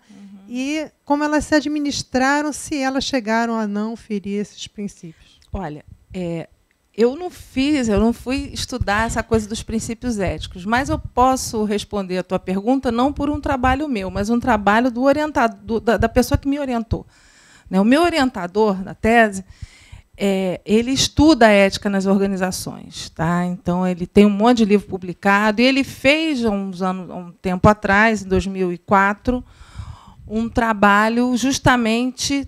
e como elas se administraram, se elas chegaram a não ferir esses princípios. Olha, eu não fui estudar essa coisa dos princípios éticos, mas eu posso responder a tua pergunta não por um trabalho meu, mas um trabalho do orientador, da pessoa que me orientou. O meu orientador da tese, ele estuda a ética nas organizações, tá? Então ele tem um monte de livro publicado, e ele fez um tempo atrás, em 2004, um trabalho justamente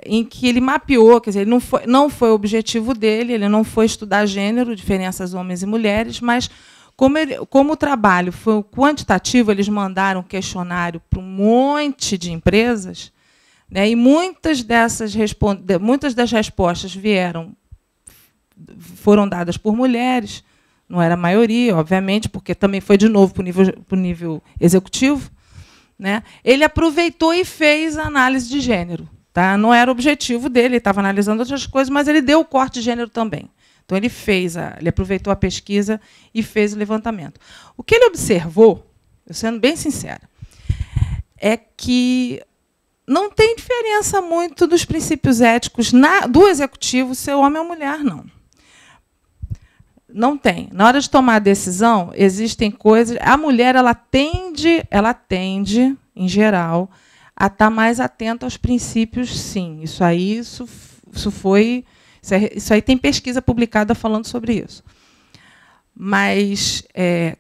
em que ele mapeou, quer dizer, não foi o objetivo dele, ele não foi estudar gênero, diferenças homens e mulheres, mas como o trabalho foi quantitativo, eles mandaram um questionário para um monte de empresas, né, e muitas das respostas foram dadas por mulheres, não era a maioria, obviamente, porque também foi de novo para o nível executivo, né? Ele aproveitou e fez a análise de gênero. Tá? Não era o objetivo dele, ele estava analisando outras coisas, mas ele deu o corte de gênero também. Então, ele aproveitou a pesquisa e fez o levantamento. O que ele observou, eu sendo bem sincera, é que não tem diferença muito dos princípios éticos do executivo ser homem ou mulher, não. Não tem. Na hora de tomar a decisão, existem coisas. A mulher ela tende, em geral, a estar mais atenta aos princípios, sim. Isso aí tem pesquisa publicada falando sobre isso. Mas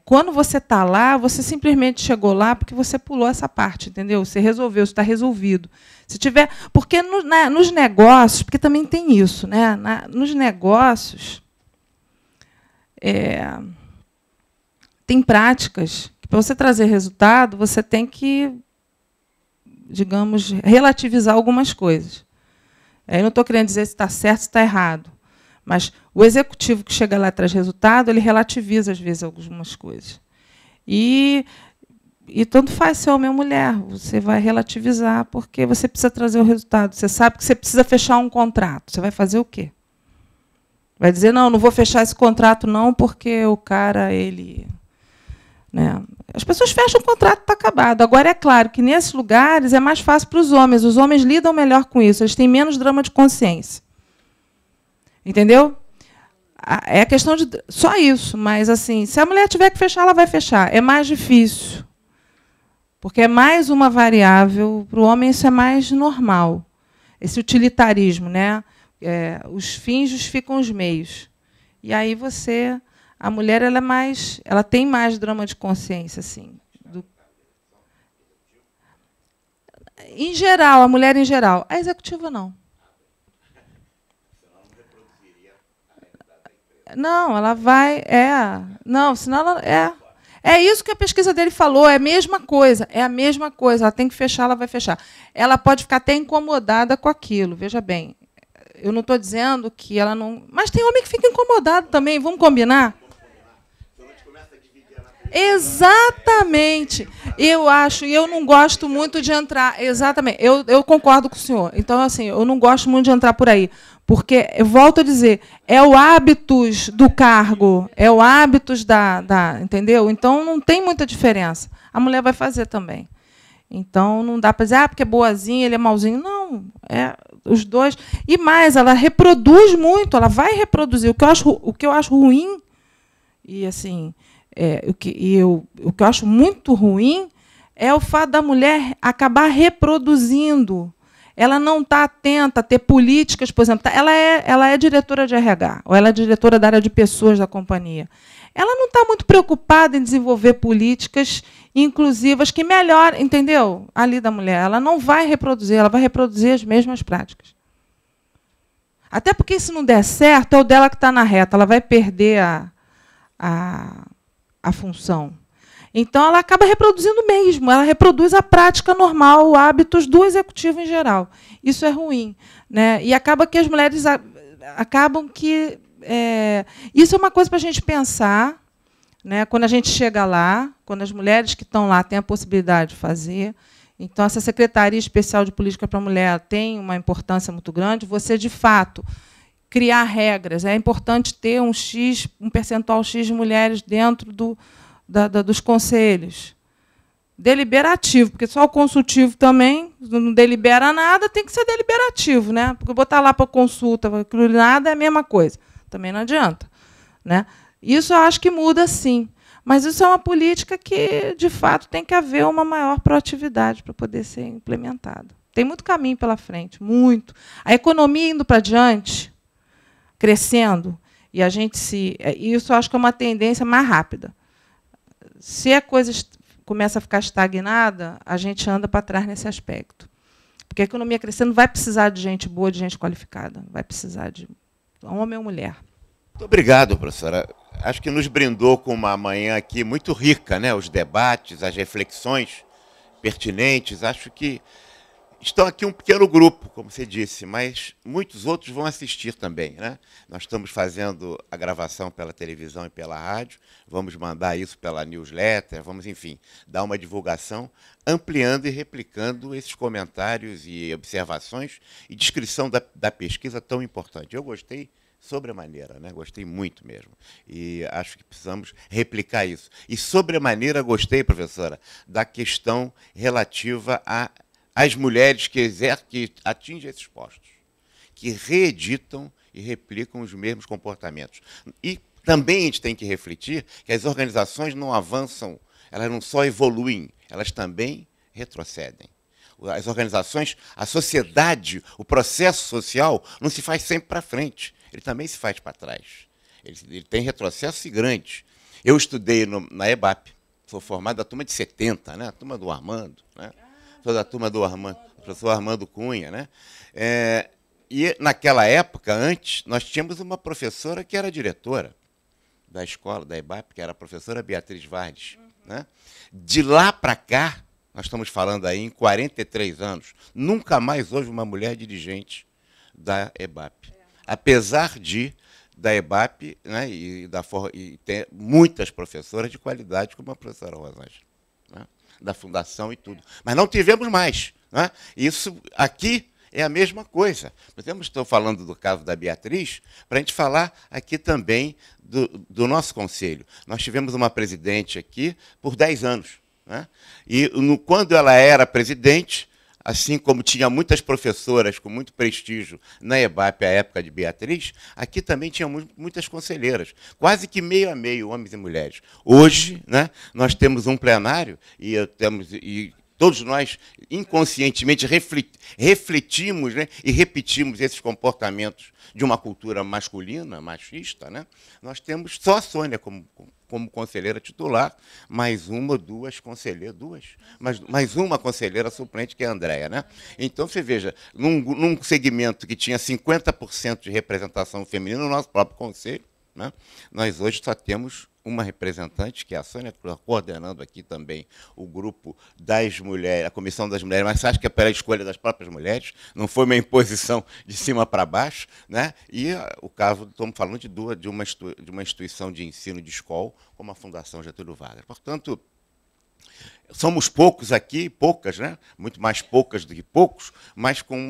quando você está lá, você simplesmente chegou lá porque você pulou essa parte, entendeu? Você resolveu, está resolvido. Se tiver, porque nos negócios, porque também tem isso, né? Nos negócios tem práticas que, para você trazer resultado, você tem que, digamos, relativizar algumas coisas. Eu não estou querendo dizer se está certo, se está errado. Mas o executivo que chega lá e traz resultado, ele relativiza, às vezes, algumas coisas. E tanto faz ser homem ou mulher, você vai relativizar, porque você precisa trazer o resultado. Você sabe que você precisa fechar um contrato. Você vai fazer o quê? Vai dizer, não vou fechar esse contrato, não, porque o cara, ele... Né? As pessoas fecham o contrato, está acabado. Agora, é claro que, nesses lugares, é mais fácil para os homens. Os homens lidam melhor com isso, eles têm menos drama de consciência. Entendeu? É a questão de... Só isso, mas, assim, se a mulher tiver que fechar, ela vai fechar. É mais difícil. Porque é mais uma variável. Para o homem, isso é mais normal. Esse utilitarismo, né? Os fins justificam os meios. E aí você... A mulher ela tem mais drama de consciência, assim. Em geral, a mulher em geral. A executiva, não. Não, ela vai... Não, senão ela... É isso que a pesquisa dele falou, é a mesma coisa. É a mesma coisa. Ela tem que fechar, ela vai fechar. Ela pode ficar até incomodada com aquilo, veja bem. Eu não estou dizendo que ela não... Mas tem homem que fica incomodado também, vamos combinar? Exatamente. Eu não gosto muito de entrar. Exatamente. Eu concordo com o senhor. Então, assim, eu não gosto muito de entrar por aí. Porque, eu volto a dizer, é o hábitos do cargo, é o hábitos entendeu? Então, não tem muita diferença. A mulher vai fazer também. Então, não dá para dizer, porque é boazinha, ele é mauzinho. Não, os dois. E mais, ela reproduz muito, ela vai reproduzir. O que eu acho ruim, e assim... o que eu acho muito ruim é o fato da mulher acabar reproduzindo. Ela não está atenta a ter políticas, por exemplo. Ela é diretora de RH, ou ela é diretora da área de pessoas da companhia. Ela não está muito preocupada em desenvolver políticas inclusivas que melhorem, entendeu? Ali da mulher. Ela não vai reproduzir, ela vai reproduzir as mesmas práticas. Até porque, se não der certo, é o dela que está na reta. Ela vai perder a função. Então, ela acaba reproduzindo mesmo, ela reproduz a prática normal, hábitos do executivo em geral. Isso é ruim. Né? E acaba que as mulheres acabam que... isso é uma coisa para a gente pensar, né? Quando a gente chega lá, quando as mulheres que estão lá têm a possibilidade de fazer. Então, essa Secretaria Especial de Política para a Mulher tem uma importância muito grande. Você, de fato... criar regras. É importante ter um percentual X de mulheres dentro dos conselhos. Deliberativo, porque só o consultivo também não delibera nada, tem que ser deliberativo, né? Porque botar lá para consulta, para incluir nada, é a mesma coisa. Também não adianta. Né? Isso eu acho que muda, sim. Mas isso é uma política que, de fato, tem que haver uma maior proatividade para poder ser implementada. Tem muito caminho pela frente, muito. A economia indo para adiante, crescendo, e a gente isso eu acho que é uma tendência mais rápida. Se a coisa começa a ficar estagnada, a gente anda para trás nesse aspecto. Porque a economia crescendo vai precisar de gente boa, de gente qualificada. Vai precisar de homem ou mulher. Muito obrigado, professora. Acho que nos brindou com uma manhã aqui muito rica, né? Os debates, as reflexões pertinentes. Acho que estão aqui um pequeno grupo, como você disse, mas muitos outros vão assistir também. Né? Nós estamos fazendo a gravação pela televisão e pela rádio, vamos mandar isso pela newsletter, vamos, enfim, dar uma divulgação, ampliando e replicando esses comentários e observações e descrição da pesquisa tão importante. Eu gostei sobremaneira, né? Gostei muito mesmo. E acho que precisamos replicar isso. E sobremaneira gostei, professora, da questão relativa às mulheres que atingem esses postos, que reeditam e replicam os mesmos comportamentos. E também a gente tem que refletir que as organizações não avançam, elas não só evoluem, elas também retrocedem. As organizações, a sociedade, o processo social não se faz sempre para frente, ele também se faz para trás. Ele tem retrocessos grandes. Eu estudei na EBAP, sou formado da turma de 70, né? A turma do Armando, né? Sou da turma do Armando, professor Armando Cunha. Né? E, naquela época, antes, nós tínhamos uma professora que era diretora da escola, da EBAP, que era a professora Beatriz Vardes. Né? De lá para cá, nós estamos falando aí em 43 anos, nunca mais houve uma mulher dirigente da EBAP. Apesar da EBAP, né, e ter muitas professoras de qualidade, como a professora Rosângela, né, da Fundação e tudo. Mas não tivemos mais. Né? Isso aqui é a mesma coisa. Estou falando do caso da Beatriz, para a gente falar aqui também do nosso conselho. Nós tivemos uma presidente aqui por 10 anos. Né? E quando ela era presidente, assim como tinha muitas professoras com muito prestígio na EBAP, à época de Beatriz, aqui também tinha muitas conselheiras, quase que meio a meio, homens e mulheres. Hoje, né, nós temos um plenário e todos nós, inconscientemente, refletimos, né, e repetimos esses comportamentos de uma cultura masculina, machista. Né? Nós temos só a Sônia como conselheira titular, mais uma ou duas conselheiras, mais uma conselheira suplente, que é a Andréia. Né? Então, você veja, num segmento que tinha 50% de representação feminina no nosso próprio conselho, né, nós hoje só temos uma representante, que é a Sônia, coordenando aqui também o grupo das mulheres, a Comissão das Mulheres, mas acho que é pela escolha das próprias mulheres, não foi uma imposição de cima para baixo. Né? E o caso, estamos falando de uma instituição de ensino de escola, como a Fundação Getúlio Vargas. Portanto, somos poucos aqui, poucas, né? Muito mais poucas do que poucos, mas com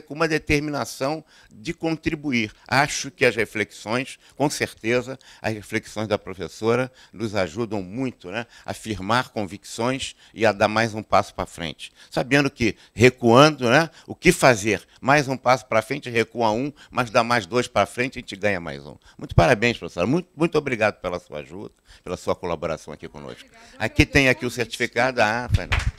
uma determinação de contribuir. Acho que as reflexões, com certeza, as reflexões da professora nos ajudam muito, né, a firmar convicções e a dar mais um passo para frente. Sabendo que, recuando, né, o que fazer? Mais um passo para frente, recua um, mas dá mais dois para frente, a gente ganha mais um. Muito parabéns, professora. Muito obrigado pela sua ajuda, pela sua colaboração aqui conosco. Aqui tem aqui o certificado. Fernando.